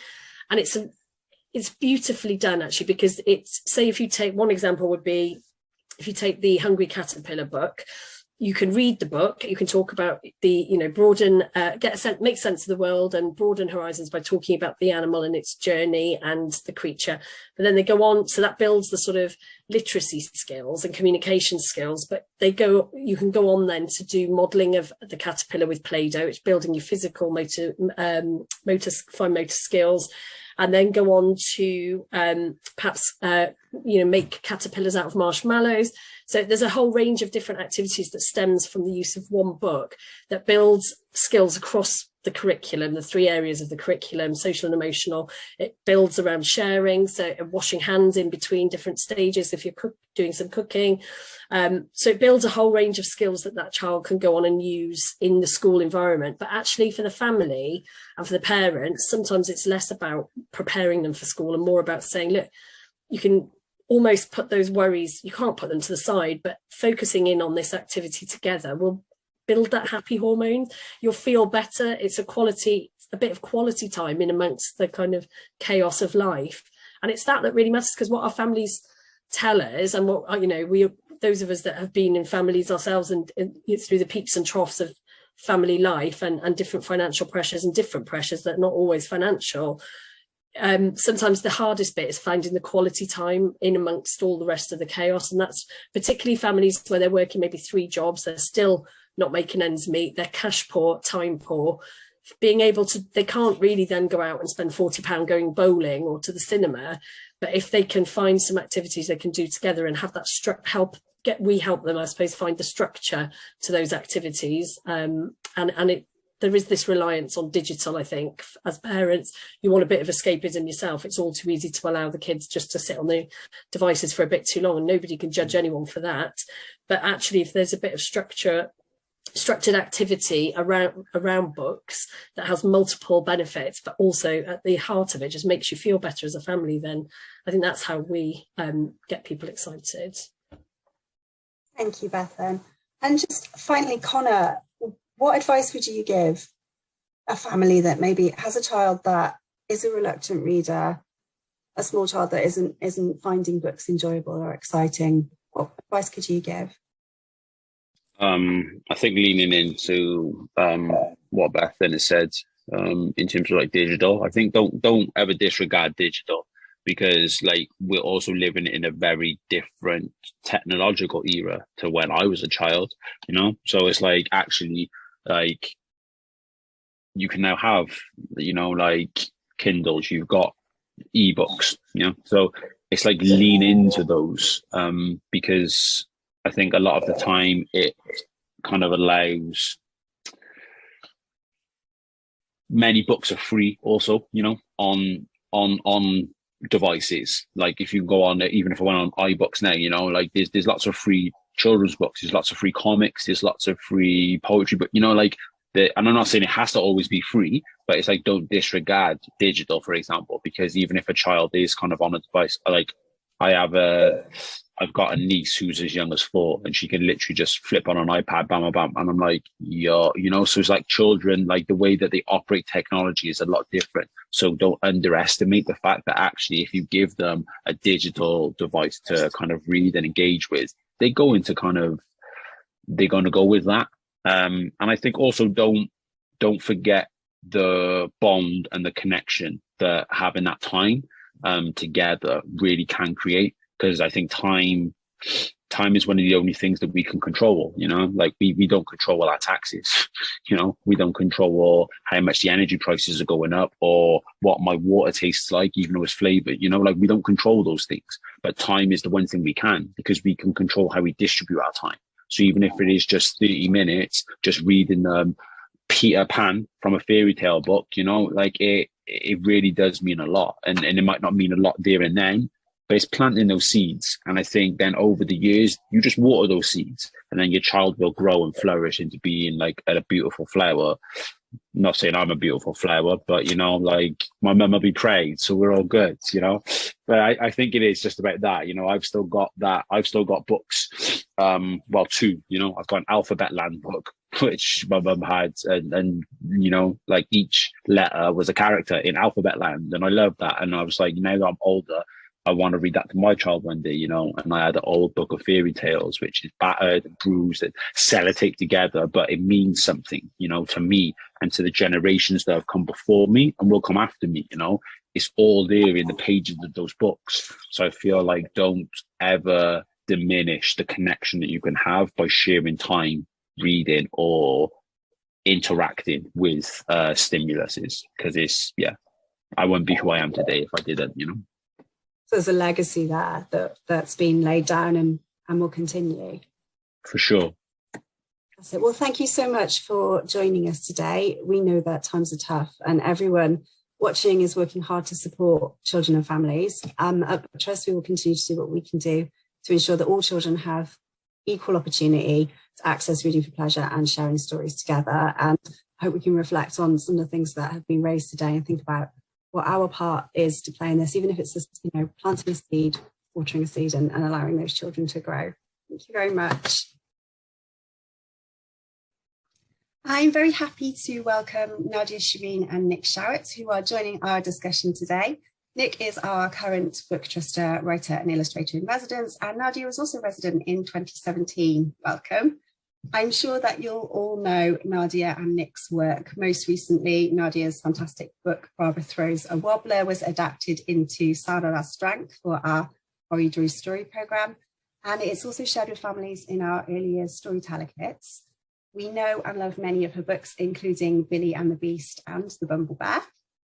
and it's beautifully done actually, because it's, say if you take one example would be, if you take the Hungry Caterpillar book, you can read the book, you can talk about the, broaden, make sense of the world and broaden horizons by talking about the animal and its journey and the creature. But then they go on, so that builds the sort of literacy skills and communication skills, but you can go on then to do modelling of the caterpillar with Play-Doh, it's building your physical fine motor skills, and then go on to perhaps, make caterpillars out of marshmallows. So there's a whole range of different activities that stems from the use of one book that builds skills across the curriculum, the 3 areas of the curriculum, social and emotional. It builds around sharing, so washing hands in between different stages if you're doing some cooking. So it builds a whole range of skills that child can go on and use in the school environment. But actually for the family and for the parents, sometimes it's less about preparing them for school and more about saying, look, you can almost put those worries, you can't put them to the side, but focusing in on this activity together will build that happy hormone. You'll feel better. It's a bit of quality time in amongst the kind of chaos of life. And it's that really matters, because what our families tell us, and what, those of us that have been in families ourselves and through the peaks and troughs of family life and different financial pressures and different pressures that are not always financial, sometimes the hardest bit is finding the quality time in amongst all the rest of the chaos. And that's particularly families where they're working maybe 3 jobs, they're still not making ends meet, they're cash poor, time poor, being able to, they can't really then go out and spend £40 going bowling or to the cinema. But if they can find some activities they can do together and have that we help them, I suppose, find the structure to those activities. There is this reliance on digital, I think, as parents, you want a bit of escapism yourself. It's all too easy to allow the kids just to sit on the devices for a bit too long, and nobody can judge anyone for that. But actually, if there's a bit of structured activity around books that has multiple benefits, but also at the heart of it just makes you feel better as a family, then I think that's how we get people excited. Thank you, Bethan. And just finally, Connor, what advice would you give a family that maybe has a child that is a reluctant reader, a small child that isn't finding books enjoyable or exciting? What advice could you give? I think leaning into what Bethan has said in terms of like digital, I think don't ever disregard digital, because like we're also living in a very different technological era to when I was a child, so it's like actually like you can now have like Kindles, you've got ebooks, so it's like lean into those because I think a lot of the time it kind of allows, many books are free also, on devices. Like if you go on, even if I went on iBooks now, like there's lots of free children's books, there's lots of free comics, there's lots of free poetry, but and I'm not saying it has to always be free, but it's like don't disregard digital, for example, because even if a child is kind of on a device, like I've got a niece who's as young as 4, and she can literally just flip on an iPad, bam, bam, and I'm like, so it's like children, like the way that they operate technology is a lot different. So don't underestimate the fact that actually, if you give them a digital device to kind of read and engage with, they're going to go with that. And I think also don't forget the bond and the connection that having that time together really can create. Because I think time is one of the only things that we can control, like we don't control all our taxes, we don't control how much the energy prices are going up or what my water tastes like, even though it's flavored, like we don't control those things. But time is the one thing we can, because we can control how we distribute our time. So even if it is just 30 minutes, just reading Peter Pan from a fairy tale book, like it really does mean a lot. And it might not mean a lot there and then, but it's planting those seeds. And I think then over the years, you just water those seeds, and then your child will grow and flourish into being like a beautiful flower. Not saying I'm a beautiful flower, but, like my mum will be proud, so we're all good, But I think it is just about that. I've still got that. I've still got books. 2, I've got an Alphabet Land book which my mum had, and you know, like each letter was a character in alphabet land, and I loved that. And I was like, now that I'm older, I want to read that to my child one day, you know. And I had an old book of fairy tales, which is battered and bruised and sellotape together, but it means something, you know, to me and to the generations that have come before me and will come after me, you know. It's all there in the pages of those books. So I feel like don't ever diminish the connection that you can have by sharing time reading or interacting with stimuluses, because it's, yeah, I wouldn't be who I am today if I didn't, you know. So there's a legacy there that's been laid down and will continue. For sure. That's it. Well, thank you so much for joining us today. We know that times are tough and everyone watching is working hard to support children and families. At BookTrust, we will continue to do what we can do to ensure that all children have equal opportunity to access reading for pleasure and sharing stories together. And I hope we can reflect on some of the things that have been raised today and think about what our part is to play in this, even if it's just, you know, planting a seed, watering a seed and allowing those children to grow. Thank you very much. I'm very happy to welcome Nadia, Shireen and Nick Sharratt, who are joining our discussion today. Nick is our current BookTruster writer and illustrator in residence, and Nadia was also resident in 2017. Welcome. I'm sure that you'll all know Nadia and Nick's work. Most recently, Nadia's fantastic book, Barbara Throws a Wobbler, was adapted into Sarah's Strength for our Ori Drew story programme, and it's also shared with families in our early years storyteller kits. We know and love many of her books, including Billy and the Beast and The Bumble Bear.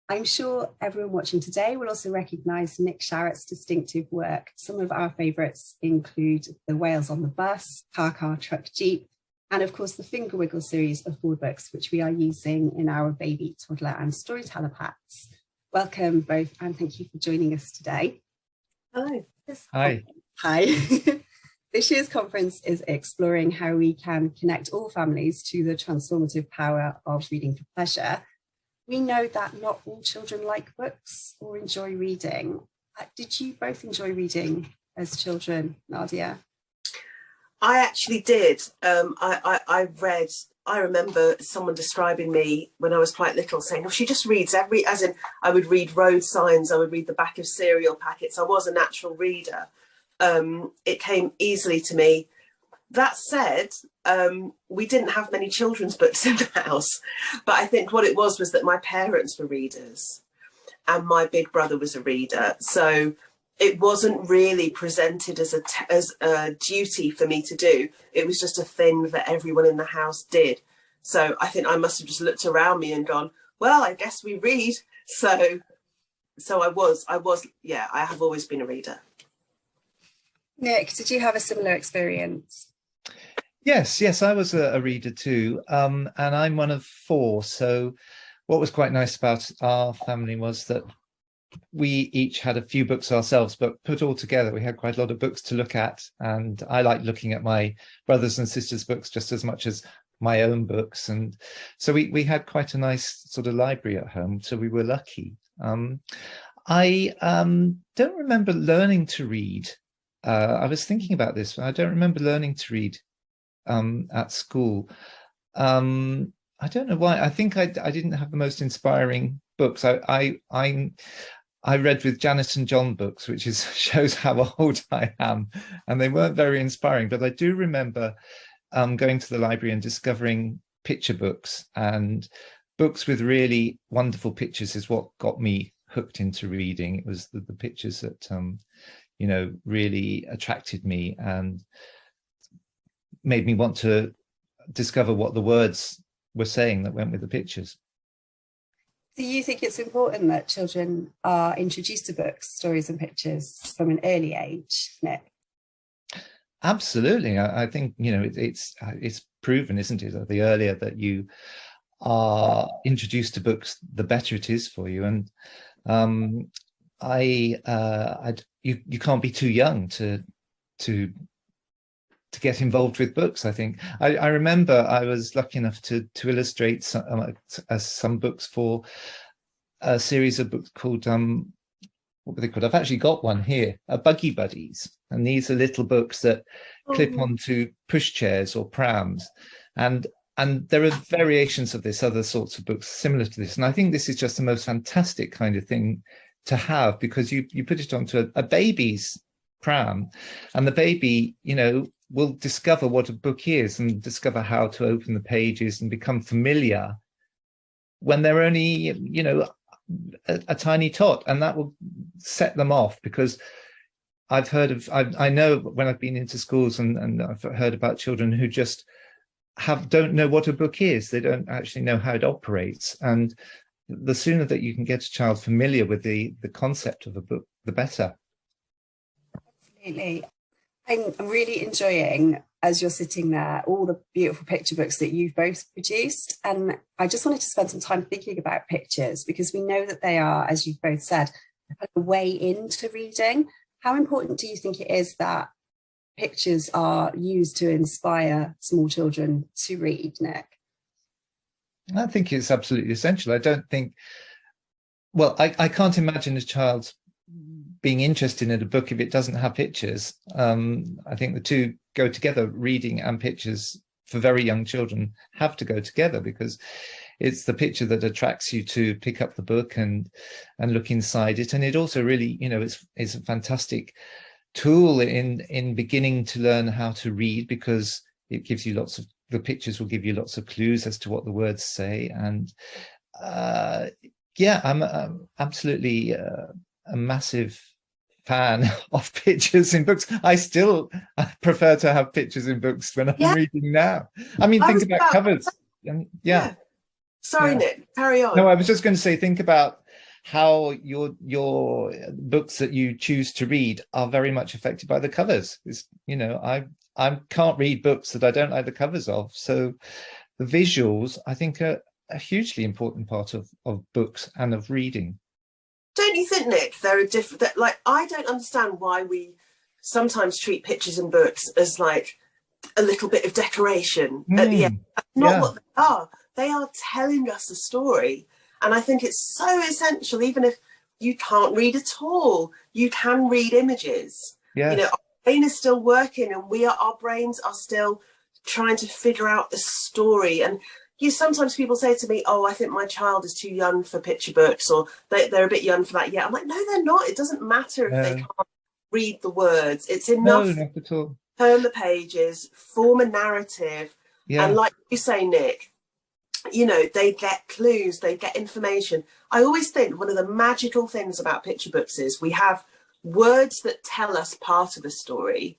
I'm sure everyone watching today will also recognise Nick Sharratt's distinctive work. Some of our favourites include The Whales on the Bus, Car, Truck, Jeep, and of course the Finger Wiggle series of board books, which we are using in our baby, toddler and storyteller packs. Welcome both, and thank you for joining us today. Hello. Hi. Hi. This year's conference is exploring how we can connect all families to the transformative power of reading for pleasure. We know that not all children like books or enjoy reading. Did you both enjoy reading as children, Nadia? I actually did. I remember someone describing me when I was quite little saying, well, she just reads as in I would read road signs, I would read the back of cereal packets. I was a natural reader. It came easily to me. That said, we didn't have many children's books in the house, but I think what it was that my parents were readers and my big brother was a reader. So it wasn't really presented as a duty for me to do. It was just a thing that everyone in the house did. So I think I must have just looked around me and gone, well, I guess we read. So I have always been a reader. Nick, did you have a similar experience? Yes, I was a reader too, and I'm one of four. So what was quite nice about our family was that we each had a few books ourselves, but put all together, we had quite a lot of books to look at. And I liked looking at my brothers and sisters' books just as much as my own books. And so we had quite a nice sort of library at home. So we were lucky. I don't remember learning to read. I was thinking about this, but I don't remember learning to read at school. I don't know why. I think I didn't have the most inspiring books. I read with Janet and John books, which shows how old I am, and they weren't very inspiring. But I do remember going to the library and discovering picture books, and books with really wonderful pictures is what got me hooked into reading. It was the pictures that really attracted me and made me want to discover what the words were saying that went with the pictures. Do you think it's important that children are introduced to books, stories and pictures from an early age, Nick? Absolutely. I think, it's proven, isn't it, that the earlier that you are introduced to books, the better it is for you. And you can't be too young to get involved with books. I think I remember I was lucky enough to illustrate some books for a series of books called what were they called? I've actually got one here, Buggy Buddies, and these are little books that clip onto pushchairs or prams. And and there are variations of this, other sorts of books similar to this. And I think this is just the most fantastic kind of thing to have, because you put it onto a baby's pram, and the baby, you know, will discover what a book is and discover how to open the pages and become familiar when they're only, you know, a tiny tot, and that will set them off. Because I know when I've been into schools and I've heard about children who just don't know what a book is. They don't actually know how it operates. And the sooner that you can get a child familiar with the concept of a book, the better. Absolutely. I'm really enjoying, as you're sitting there, all the beautiful picture books that you've both produced. And I just wanted to spend some time thinking about pictures, because we know that they are, as you've both said, a way into reading. How important do you think it is that pictures are used to inspire small children to read, Nick? I think it's absolutely essential. I don't think, well, I can't imagine a child being interested in a book if it doesn't have pictures. I think the two go together. Reading and pictures for very young children have to go together, because it's the picture that attracts you to pick up the book and look inside it. And it also really, you know, it's a fantastic tool in beginning to learn how to read, because it gives you the pictures will give you lots of clues as to what the words say. And yeah, I'm absolutely a massive fan of pictures in books. I prefer to have pictures in books when I'm reading now. I mean, think about covers. And Sorry, Nick, carry on. No, I was just going to say, think about how your books that you choose to read are very much affected by the covers. You know, I can't read books that I don't like the covers of. So the visuals, I think, are a hugely important part of books and of reading. Don't you think, Nick, there are different, like, I don't understand why we sometimes treat pictures in books as like a little bit of decoration at the end. That's not what they are. They are telling us a story. And I think it's so essential, even if you can't read at all, you can read images. Yes. You know, our brain is still working, and our brains are still trying to figure out the story. And sometimes people say to me, oh, I think my child is too young for picture books, or they're a bit young for that yet. I'm like, no, they're not. It doesn't matter if they can't read the words. It's enough not at all. Turn the pages, form a narrative. And like you say, Nick, you know, they get clues, they get information. I always think one of the magical things about picture books is we have words that tell us part of a story.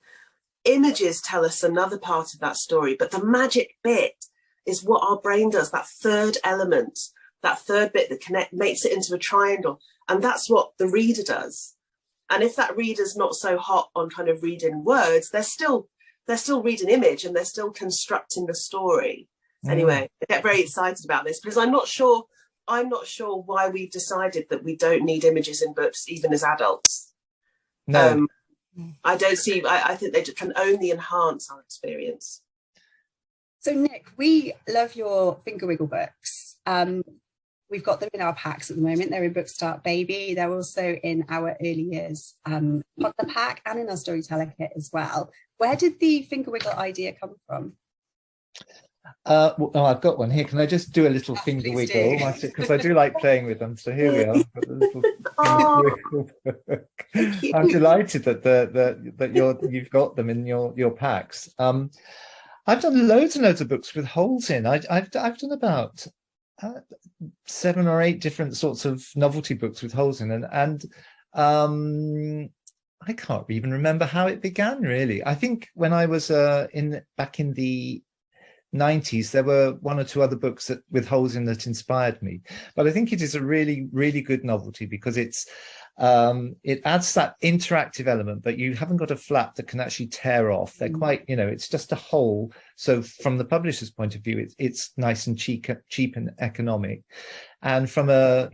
Images tell us another part of that story. But the magic bit is what our brain does, that third element, that third bit that makes it into a triangle. And that's what the reader does. And if that reader's not so hot on kind of reading words, they're still reading image, and they're still constructing the story. Anyway, I get very excited about this, because I'm not sure why we've decided that we don't need images in books, even as adults. No. I don't see, I think they can only enhance our experience. So Nick, we love your finger wiggle books. We've got them in our packs at the moment. They're in BookStart Baby. They're also in our early years partner pack, and in our storyteller kit as well. Where did the finger wiggle idea come from? Well, I've got one here. Can I just do a little finger wiggle? Because I do like playing with them. So here we are. Got the little finger wiggle. I'm delighted that you've got them in your packs. I've done loads and loads of books with holes in. I've done about 7 or 8 different sorts of novelty books with holes in, and I can't even remember how it began, really. I think when I was back in the 90s, there were 1 or 2 other books with holes in that inspired me. But I think it is a really, really good novelty, because it adds that interactive element, but you haven't got a flap that can actually tear off. They're quite, you know, it's just a hole. So from the publisher's point of view, it's nice and cheap and economic. And from a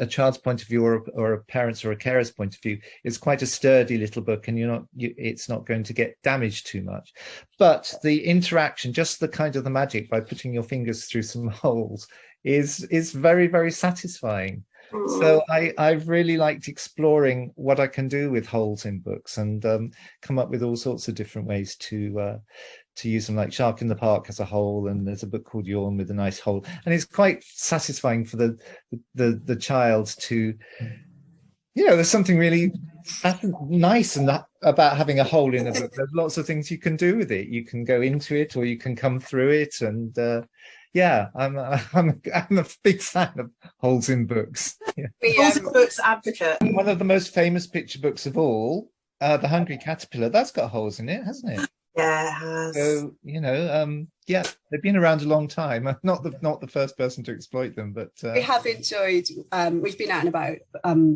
child's point of view, or a parent's or a carer's point of view, it's quite a sturdy little book, and it's not going to get damaged too much. But the interaction, just the kind of the magic by putting your fingers through some holes, is very, very satisfying. So I've really liked exploring what I can do with holes in books, and come up with all sorts of different ways to use them, like Shark in the Park has a hole, and there's a book called Yawn with a nice hole, and it's quite satisfying for the child to, there's something really nice about having a hole in a book. There's lots of things you can do with it. You can go into it, or you can come through it, and I'm a big fan of holes in books. Holes in books advocate. One of the most famous picture books of all, The Hungry Caterpillar, that's got holes in it, hasn't it? Yeah, it has. So they've been around a long time. I'm not the first person to exploit them, but we have enjoyed. We've been out and about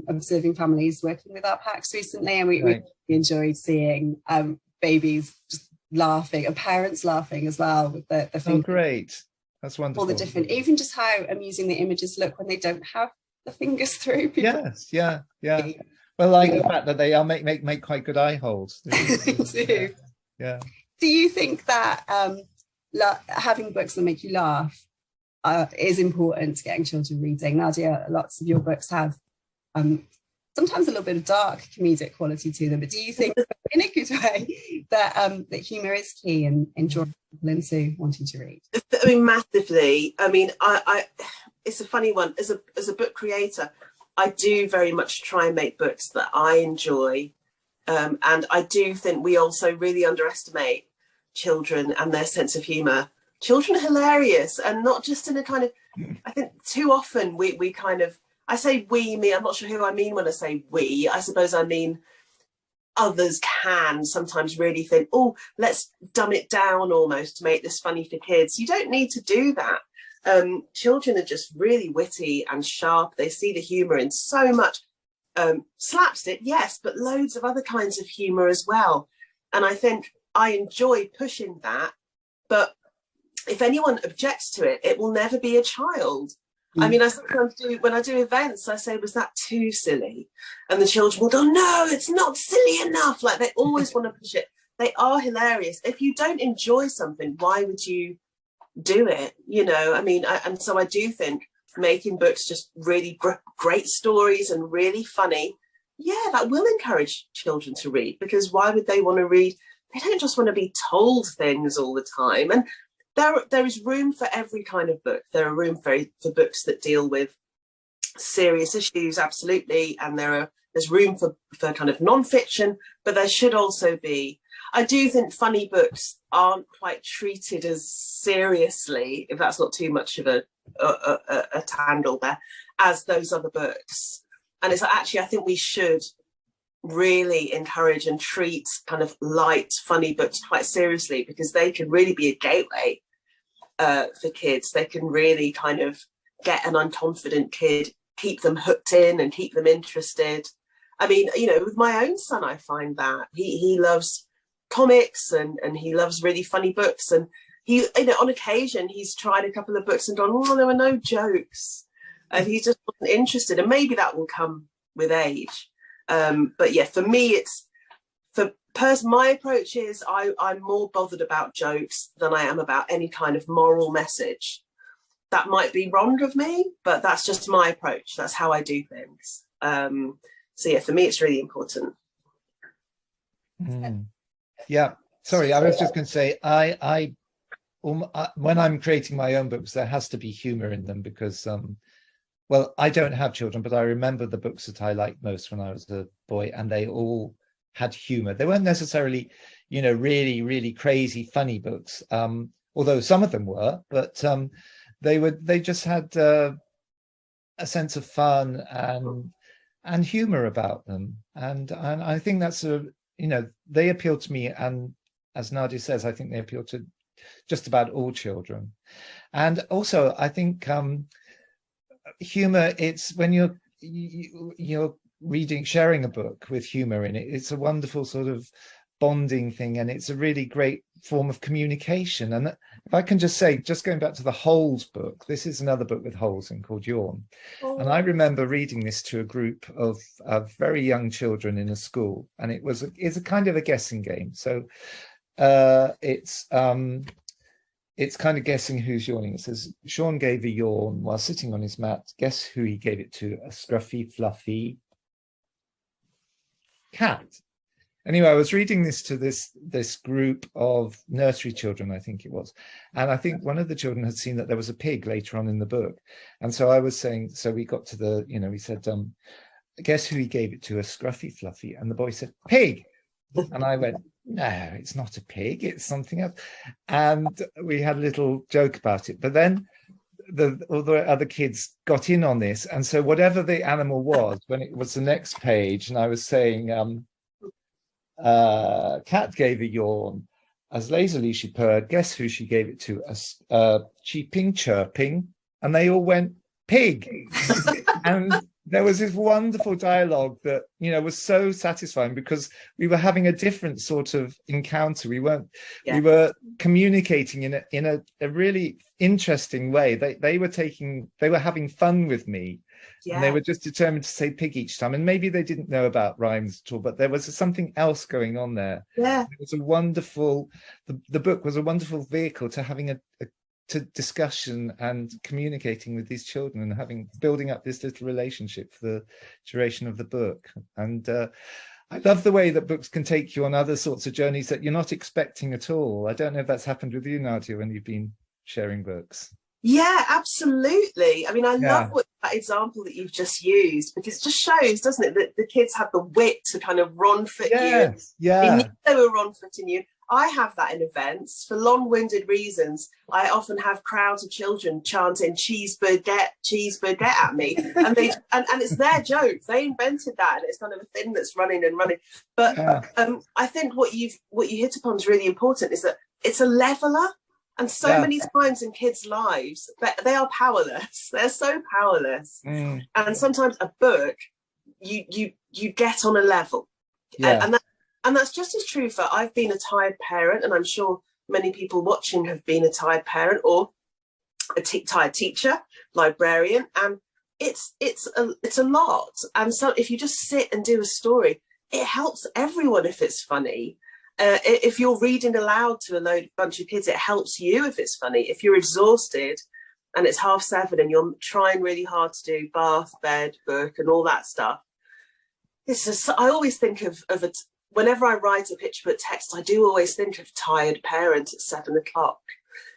observing families working with our packs recently, and we really enjoyed seeing babies just laughing and parents laughing as well with the oh, great. That's wonderful. All the different, even just how amusing the images look when they don't have the fingers through. Yes, yeah. Well, like the fact that they are make quite good eye holes. They do. Yeah. Do you think that having books that make you laugh is important to getting children reading? Nadia, lots of your books have sometimes a little bit of dark comedic quality to them, but do you think in a good way that humour is key in drawing people into wanting to read? I mean, massively. I mean, I it's a funny one. As a book creator, I do very much try and make books that I enjoy. And I do think we also really underestimate children and their sense of humour. Children are hilarious, and not just in a kind of, I think too often we kind of, I say we, me, I'm not sure who I mean when I say we. I suppose I mean others can sometimes really think, oh, let's dumb it down almost to make this funny for kids. You don't need to do that. Children are just really witty and sharp. They see the humour in so much. Slapstick, yes, but loads of other kinds of humour as well. And I think I enjoy pushing that. But if anyone objects to it, it will never be a child. I mean, I sometimes do, when I do events, I say, was that too silly? And the children will go, no, it's not silly enough. Like, they always want to push it. They are hilarious. If you don't enjoy something, why would you do it? I mean, and so I do think making books just really great stories and really funny, that will encourage children to read, because why would they want to read? They don't just want to be told things all the time. And there is room for every kind of book. There are room for books that deal with serious issues, absolutely, and there's room for kind of non-fiction, but there should also be, I do think funny books aren't quite treated as seriously, if that's not too much of a tangle there, as those other books. And it's actually, I think we should really encourage and treat kind of light, funny books quite seriously, because they can really be a gateway for kids. They can really kind of get an unconfident kid, keep them hooked in and keep them interested. I mean, with my own son, I find that he loves comics and he loves really funny books, and he, on occasion he's tried a couple of books and gone, oh, there were no jokes, and he just wasn't interested. And maybe that will come with age, but yeah, for me, it's my approach is I'm more bothered about jokes than I am about any kind of moral message. That might be wrong of me, but that's just my approach. That's how I do things. So yeah, for me, it's really important. Yeah, sorry, I was just going to say, I when I'm creating my own books, there has to be humor in them, because well, I don't have children, but I remember the books that I liked most when I was a boy, and they all had humor. They weren't necessarily, really, really crazy funny books, although some of them were, but they just had a sense of fun and humor about them, and I think that's they appeal to me, and as Nadia says, I think they appeal to just about all children. And also, I think humor, it's when you're sharing a book with humor in it, it's a wonderful sort of bonding thing, and it's a really great form of communication. And if I can just say, just going back to the Holes book, this is another book with holes in called Yawn. And I remember reading this to a group of very young children in a school, and it's a kind of a guessing game. So it's it's kind of guessing who's yawning. It says, Sean gave a yawn while sitting on his mat. Guess who he gave it to? A scruffy, fluffy cat. Anyway, I was reading this to this group of nursery children, I think it was. And I think one of the children had seen that there was a pig later on in the book. And so I was saying, so we got to the, we said, guess who he gave it to? A scruffy, fluffy. And the boy said, pig. And I went, no, it's not a pig, it's something else. And we had a little joke about it. But then all the other kids got in on this. And so whatever the animal was, when it was the next page, and I was saying, cat gave a yawn, as lazily she purred. Guess who she gave it to? A cheeping, chirping. And they all went, pig. And there was this wonderful dialogue that, was so satisfying because we were having a different sort of encounter. We were communicating in a really interesting way. They were having fun with me. Yeah. And they were just determined to say pig each time. And maybe they didn't know about rhymes at all, but there was something else going on there. Yeah. It was a wonderful, the book was a wonderful vehicle to having to discussion and communicating with these children and building up this little relationship for the duration of the book. And I love the way that books can take you on other sorts of journeys that you're not expecting at all. I don't know if that's happened with you, Nadia, when you've been sharing books. Yeah, absolutely. I mean, I love that example that you've just used, because it just shows, doesn't it, that the kids have the wit to kind of run-foot you. Yeah. They knew they were run-footing you. I have that in events for long-winded reasons. I often have crowds of children chanting cheeseburger at me, and it's their joke. They invented that, and it's kind of a thing that's running and running. But I think what you hit upon is really important, is that it's a leveler. And so many times in kids' lives, they are powerless. They're so powerless. And sometimes a book, you get on a level. And that's just as true for, I've been a tired parent, and I'm sure many people watching have been a tired parent or a tired teacher, librarian, and it's a lot. And so if you just sit and do a story, it helps everyone if it's funny. If you're reading aloud to a bunch of kids, it helps you if it's funny. If you're exhausted and it's 7:30 and you're trying really hard to do bath, bed, book and all that stuff, I always think of whenever I write a picture book text, I do always think of tired parents at 7 o'clock,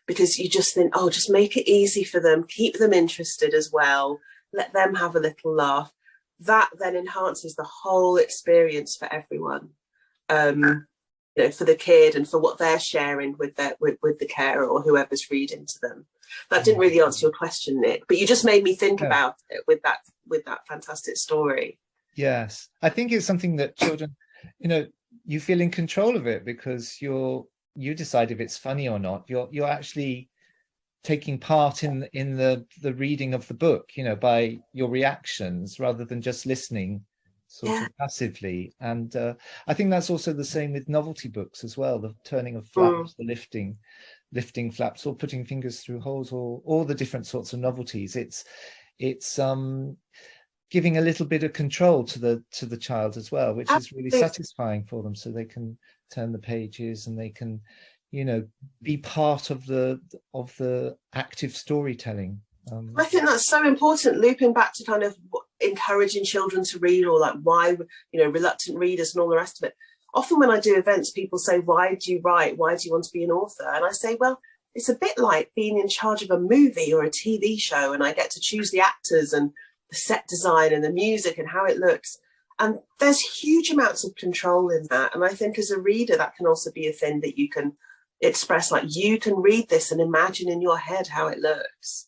because you just think, just make it easy for them, keep them interested as well, let them have a little laugh. That then enhances the whole experience for everyone. For the kid and for what they're sharing with the carer or whoever's reading to them. That didn't really answer your question, Nick, but you just made me think about it with that fantastic story. Yes, I think it's something that children, you feel in control of it, because you decide if it's funny or not. You're actually taking part in the reading of the book, by your reactions rather than just listening sort of passively. And I think that's also the same with novelty books as well, the turning of flaps, the lifting flaps, or putting fingers through holes, or all the different sorts of novelties. It's giving a little bit of control to the child as well, which is really satisfying for them, so they can turn the pages and they can be part of the active storytelling. I think that's so important, looping back to kind of encouraging children to read, or like why, reluctant readers and all the rest of it. Often when I do events, people say, why do you write? Why do you want to be an author? And I say, well, it's a bit like being in charge of a movie or a TV show, and I get to choose the actors and the set design and the music and how it looks. And there's huge amounts of control in that. And I think as a reader, that can also be a thing that you can express, like you can read this and imagine in your head how it looks.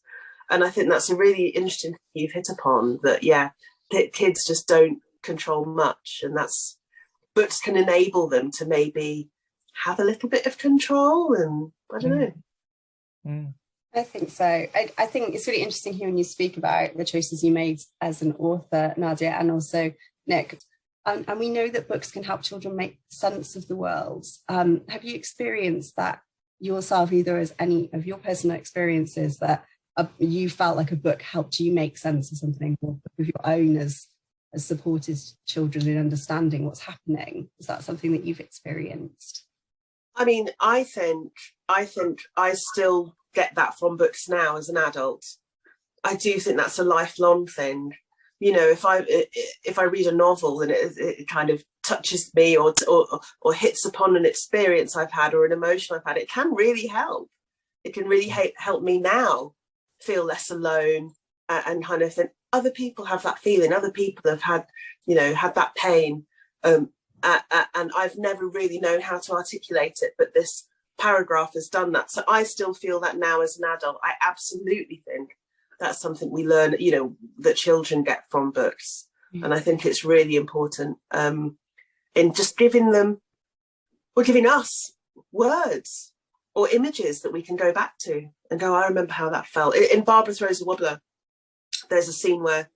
And I think that's a really interesting thing you've hit upon, that, kids just don't control much. And books can enable them to maybe have a little bit of control. And I don't know. I think so. I think it's really interesting hearing you speak about the choices you made as an author, Nadia, and also Nick. And we know that books can help children make sense of the world. Have you experienced that yourself, either as any of your personal experiences that you felt like a book helped you make sense of something, or of your own as supported children in understanding what's happening? Is that something that you've experienced? I mean, I think I still get that from books now as an adult. I do think that's a lifelong thing. You know, if I read a novel and it kind of touches me or hits upon an experience I've had or an emotion I've had, it can really help. It can really help me now feel less alone, and kind of think other people have that feeling. Other people have had, you know, had that pain. And I've never really known how to articulate it, but this paragraph has done that. So I still feel that now as an adult. I absolutely think that's something we learn, you know, that children get from books. And I think it's really important in just giving them, or giving us, words or images that we can go back to and go, I remember how that felt. In Barbara Throws a Wobbler, there's a scene where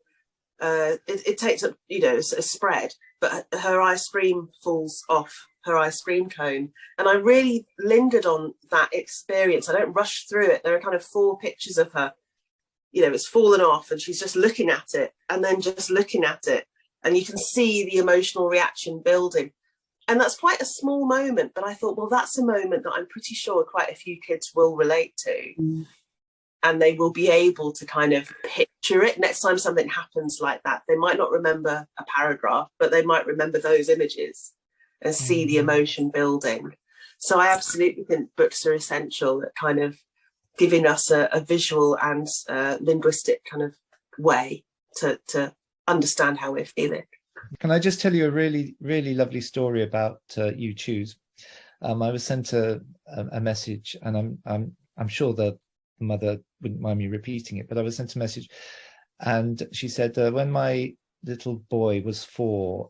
it takes up, you know, a spread, but her ice cream falls off her ice cream cone. And I really lingered on that experience. I don't rush through it. There are kind of 4 pictures of her, you know, it's fallen off and she's just looking at it and then just looking at it. And you can see the emotional reaction building. And that's quite a small moment, but I thought, well, that's a moment that I'm pretty sure quite a few kids will relate to. And they will be able to kind of picture it. Next time something happens like that, they might not remember a paragraph, but they might remember those images and see the emotion building. So I absolutely think books are essential at kind of giving us a visual and linguistic kind of way to understand how we're feeling. Can I just tell you a really, really lovely story about You Choose? I was sent a message, and I'm sure the mother wouldn't mind me repeating it, but I was sent a message, and she said, when my little boy was 4,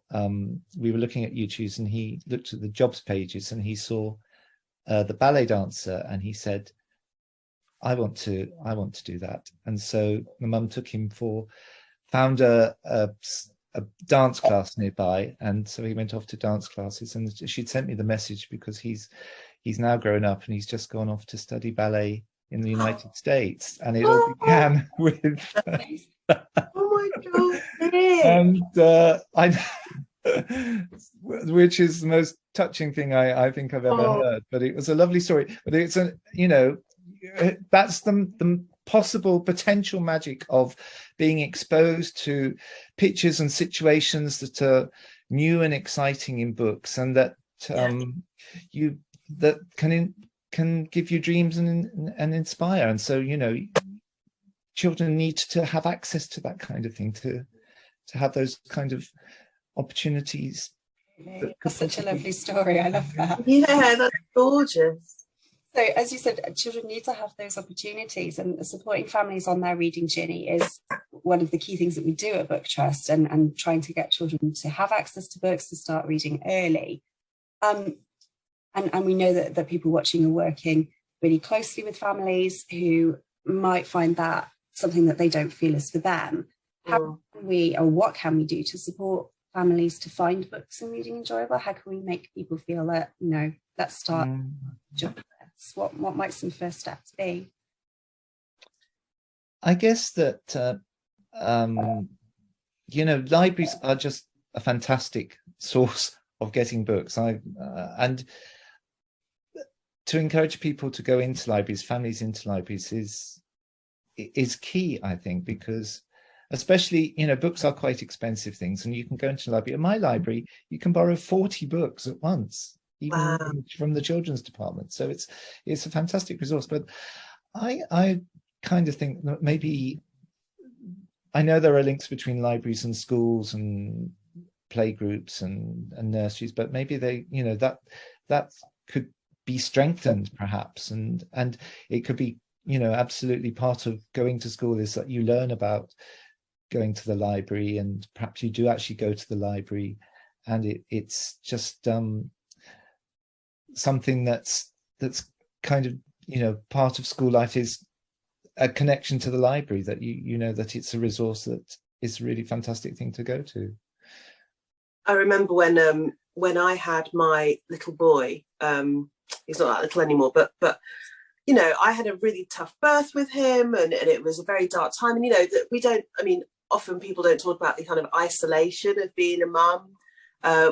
we were looking at You Choose, and he looked at the jobs pages and he saw the ballet dancer, and he said, I want to do that. And so the mum took him found a dance class nearby, and so he went off to dance classes. And she'd sent me the message because he's now grown up and he's just gone off to study ballet in the United States, and it all began with oh my god! And which is the most touching thing I think I've ever heard. But it was a lovely story. But it's a, you know, that's the possible potential magic of being exposed to pictures and situations that are new and exciting in books, and that that can give you dreams and inspire. And so, you know, children need to have access to that kind of thing, to have those kind of opportunities. That's such a lovely story. I love that. Yeah, that's gorgeous. So, as you said, children need to have those opportunities, and supporting families on their reading journey is one of the key things that we do at BookTrust, and trying to get children to have access to books, to start reading early. And we know that people watching are working really closely with families who might find that something that they don't feel is for them. How can we, or what can we do to support families to find books and reading enjoyable? How can we make people feel that, you know, let's start enjoying this? What might some first steps be? I guess that you know, libraries are just a fantastic source of getting books. And to encourage people to go into libraries, families into libraries, is key, I think, because especially, you know, books are quite expensive things, and you can go into a library. In my library, you can borrow 40 books at once, even from the children's department. So it's a fantastic resource. But I kind of think that maybe, I know there are links between libraries and schools and playgroups and nurseries, but maybe they, you know, that could be strengthened perhaps, and it could be, you know, absolutely part of going to school is that you learn about going to the library, and perhaps you do actually go to the library, and it's just something that's kind of, you know, part of school life, is a connection to the library, that you know that it's a resource that is a really fantastic thing to go to. I remember when I had my little boy, he's not that little anymore, but you know, I had a really tough birth with him, and it was a very dark time. And you know, that we don't, I mean, often people don't talk about the kind of isolation of being a mum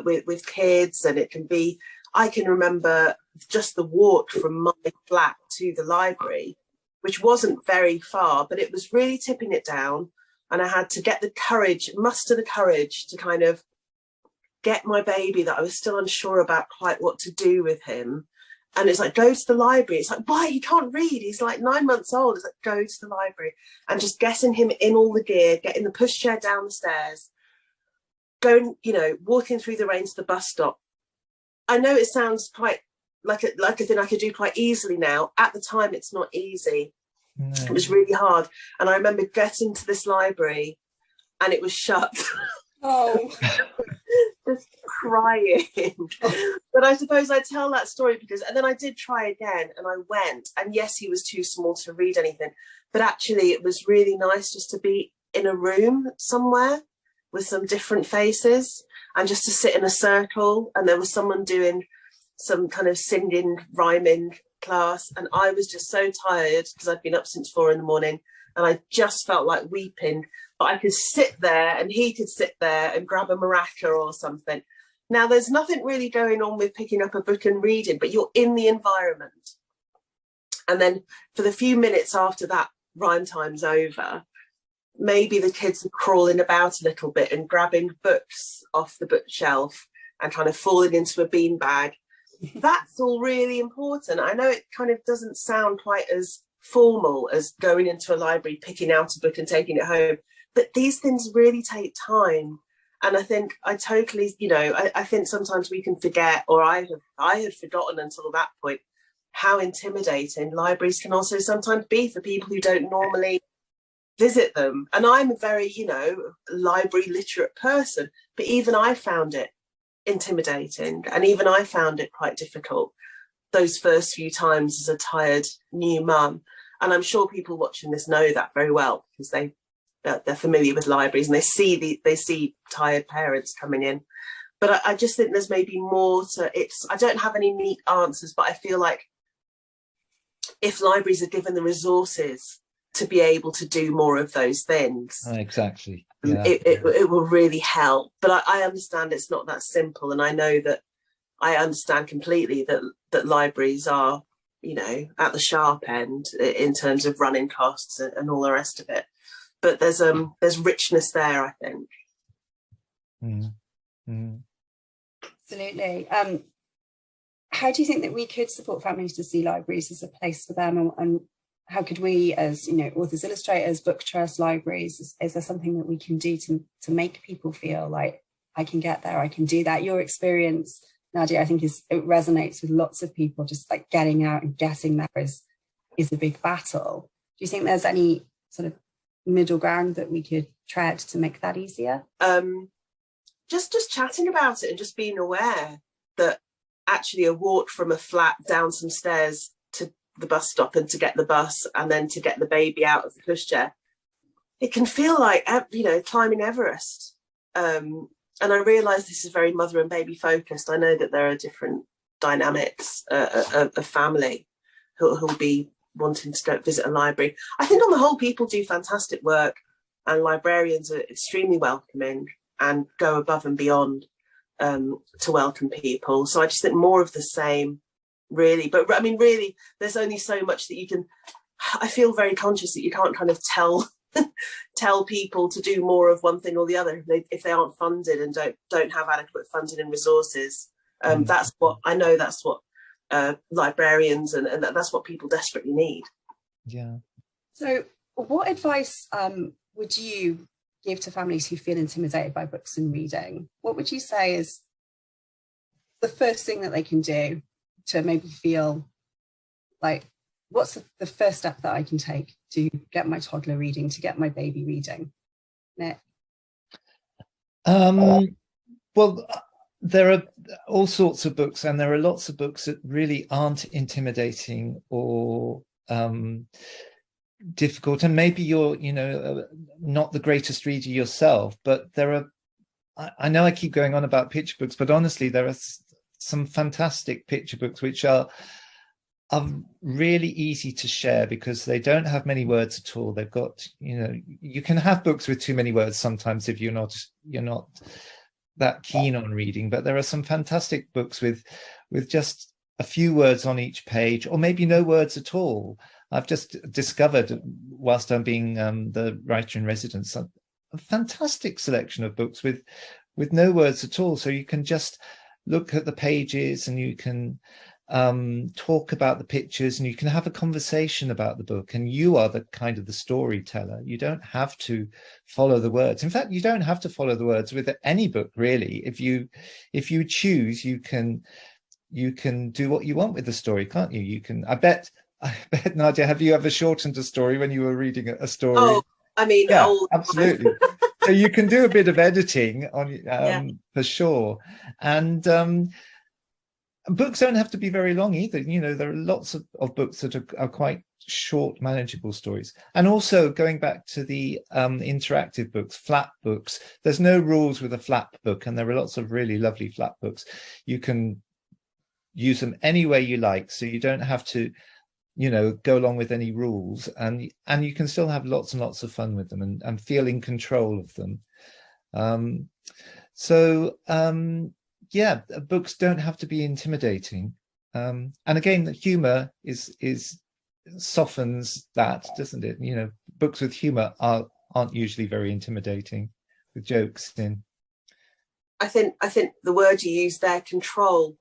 with kids, and it can be, I can remember just the walk from my flat to the library, which wasn't very far, but it was really tipping it down. And I had to get the courage, muster the courage to kind of get my baby that I was still unsure about quite what to do with him. And it's like, go to the library. It's like, why? He can't read. He's like 9 months old. It's like, go to the library. And just getting him in all the gear, getting the pushchair down the stairs, going, you know, walking through the rain to the bus stop. I know it sounds quite like a thing I could do quite easily now. At the time, it's not easy. No. It was really hard. And I remember getting to this library and it was shut. Oh. Just crying. But I suppose I tell that story because, and then I did try again and I went, and yes, he was too small to read anything, but actually it was really nice just to be in a room somewhere with some different faces and just to sit in a circle, and there was someone doing some kind of singing, rhyming class, and I was just so tired because I'd been up since 4 a.m. and I just felt like weeping. But I could sit there and he could sit there and grab a maraca or something. Now, there's nothing really going on with picking up a book and reading, but you're in the environment. And then for the few minutes after that rhyme time's over, maybe the kids are crawling about a little bit and grabbing books off the bookshelf and kind of falling into a beanbag. That's all really important. I know it kind of doesn't sound quite as formal as going into a library, picking out a book and taking it home. But these things really take time. And I think I totally, you know, I think sometimes we can forget, or I had forgotten until that point, how intimidating libraries can also sometimes be for people who don't normally visit them. And I'm a very, you know, library literate person, but even I found it intimidating. And even I found it quite difficult those first few times as a tired new mum. And I'm sure people watching this know that very well because they're familiar with libraries and they see tired parents coming in. But I just think there's maybe more to it. I don't have any neat answers, but I feel like if libraries are given the resources to be able to do more of those things, exactly, yeah. It will really help. But I understand it's not that simple, and I know that I understand completely that libraries are, you know, at the sharp end in terms of running costs and all the rest of it. But there's richness there, I think. Absolutely. How do you think that we could support families to see libraries as a place for them, and how could we, as, you know, authors, illustrators, BookTrust, libraries, is there something that we can do to make people feel like I can get there, I can do that? Your experience, Nadia, I think it resonates with lots of people. Just like getting out and getting there is a big battle. Do you think there's any sort of middle ground that we could tread to make that easier? Just chatting about it and just being aware that actually a walk from a flat down some stairs to the bus stop and to get the bus and then to get the baby out of the pushchair, it can feel like, you know, climbing Everest. And I realise this is very mother and baby focused. I know that there are different dynamics of family who'll be wanting to go visit a library. I think on the whole, people do fantastic work, and librarians are extremely welcoming and go above and beyond to welcome people. So I just think more of the same, really. But I mean, really, there's only so much that you can. I feel very conscious that you can't kind of tell people to do more of one thing or the other if they aren't funded and don't have adequate funding and resources. That's what I know. That's what librarians and that's what people desperately need. Yeah. So what advice would you give to families who feel intimidated by books and reading? What would you say is the first thing that they can do to maybe feel like, what's the first step that I can take to get my toddler reading, to get my baby reading? Nick? Well, there are all sorts of books, and there are lots of books that really aren't intimidating or difficult. And maybe you're, you know, not the greatest reader yourself, but there are, I know I keep going on about picture books, but honestly, there are some fantastic picture books which are really easy to share because they don't have many words at all. They've got, you know, you can have books with too many words sometimes if you're not that keen on reading, but there are some fantastic books with just a few words on each page, or maybe no words at all. I've just discovered, whilst I'm being the writer in residence, a fantastic selection of books with no words at all. So you can just look at the pages, and you can talk about the pictures, and you can have a conversation about the book, and you are the kind of the storyteller. You don't have to follow the words. In fact, you don't have to follow the words with any book, really. If you choose, you can do what you want with the story, can't you? You can, I bet, Nadia, have you ever shortened a story when you were reading a story? Oh, I mean, yeah, absolutely. So you can do a bit of editing on yeah. for sure. And books don't have to be very long either. You know, there are lots of books that are quite short, manageable stories. And also, going back to the interactive books, flap books, there's no rules with a flap book, and there are lots of really lovely flap books. You can use them any way you like, so you don't have to, you know, go along with any rules, and you can still have lots and lots of fun with them, and feel in control of them. Yeah, books don't have to be intimidating, and again, the humor is softens that, doesn't it? You know, books with humor aren't usually very intimidating, with jokes in. I think the word you used there, control,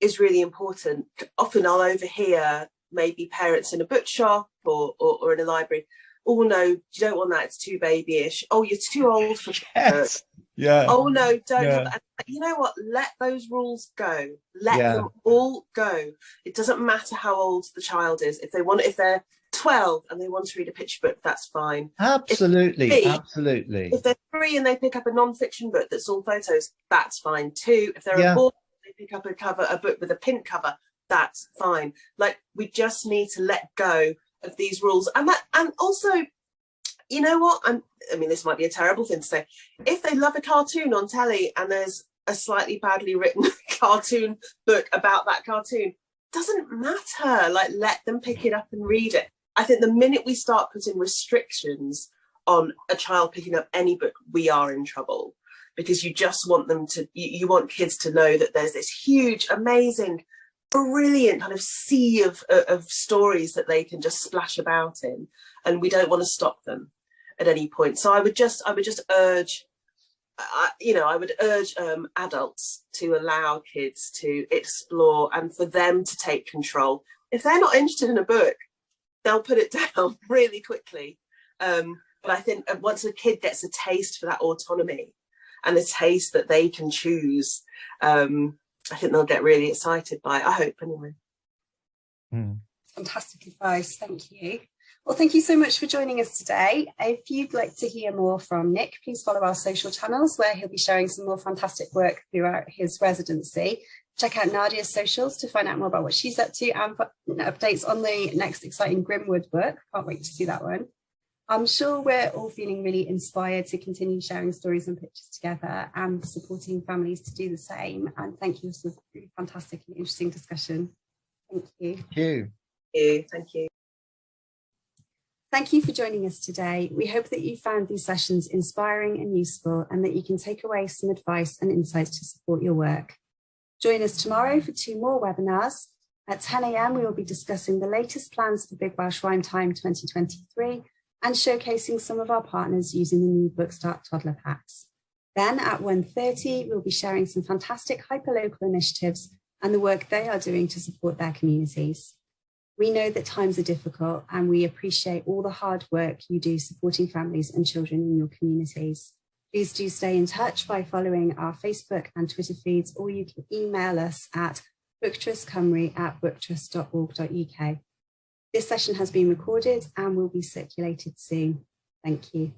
is really important. Often I'll overhear maybe parents in a bookshop or in a library, oh no, you don't want that, it's too babyish. Oh, you're too old for yes. Yeah. Oh no, don't yeah. have that. You know what? Let those rules go. Let them all go. It doesn't matter how old the child is. If they're 12 and they want to read a picture book, that's fine. Absolutely, absolutely. If they're 3 and they pick up a non-fiction book that's all photos, that's fine too. If they're a boy, they pick up a book with a pink cover, that's fine. Like, we just need to let go of these rules, and also, you know what? I mean, this might be a terrible thing to say. If they love a cartoon on telly and there's a slightly badly written cartoon book about that cartoon, doesn't matter. Like, let them pick it up and read it. I think the minute we start putting restrictions on a child picking up any book, we are in trouble, because you just want them to, you want kids to know that there's this huge, amazing, brilliant kind of sea of stories that they can just splash about in, and we don't want to stop them at any point. So I would just urge, I would urge adults to allow kids to explore and for them to take control. If they're not interested in a book, they'll put it down really quickly. But I think once a kid gets a taste for that autonomy and a taste that they can choose, I think they'll get really excited by it. I hope, anyway. Fantastic advice. Thank you. Well, thank you so much for joining us today. If you'd like to hear more from Nick, please follow our social channels, where he'll be sharing some more fantastic work throughout his residency. Check out Nadia's socials to find out more about what she's up to, and for updates on the next exciting Grimwood book. Can't wait to see that one. I'm sure we're all feeling really inspired to continue sharing stories and pictures together and supporting families to do the same. And thank you for a really fantastic and interesting discussion. Thank you. Thank you. Thank you. Thank you for joining us today. We hope that you found these sessions inspiring and useful, and that you can take away some advice and insights to support your work. Join us tomorrow for 2 more webinars. At 10 a.m, we will be discussing the latest plans for Big Welsh Rhyme Time 2023 and showcasing some of our partners using the new Bookstart toddler packs. Then at 1:30, we'll be sharing some fantastic hyperlocal initiatives and the work they are doing to support their communities. We know that times are difficult, and we appreciate all the hard work you do supporting families and children in your communities. Please do stay in touch by following our Facebook and Twitter feeds, or you can email us at booktrustcymru@booktrust.org.uk. This session has been recorded and will be circulated soon. Thank you.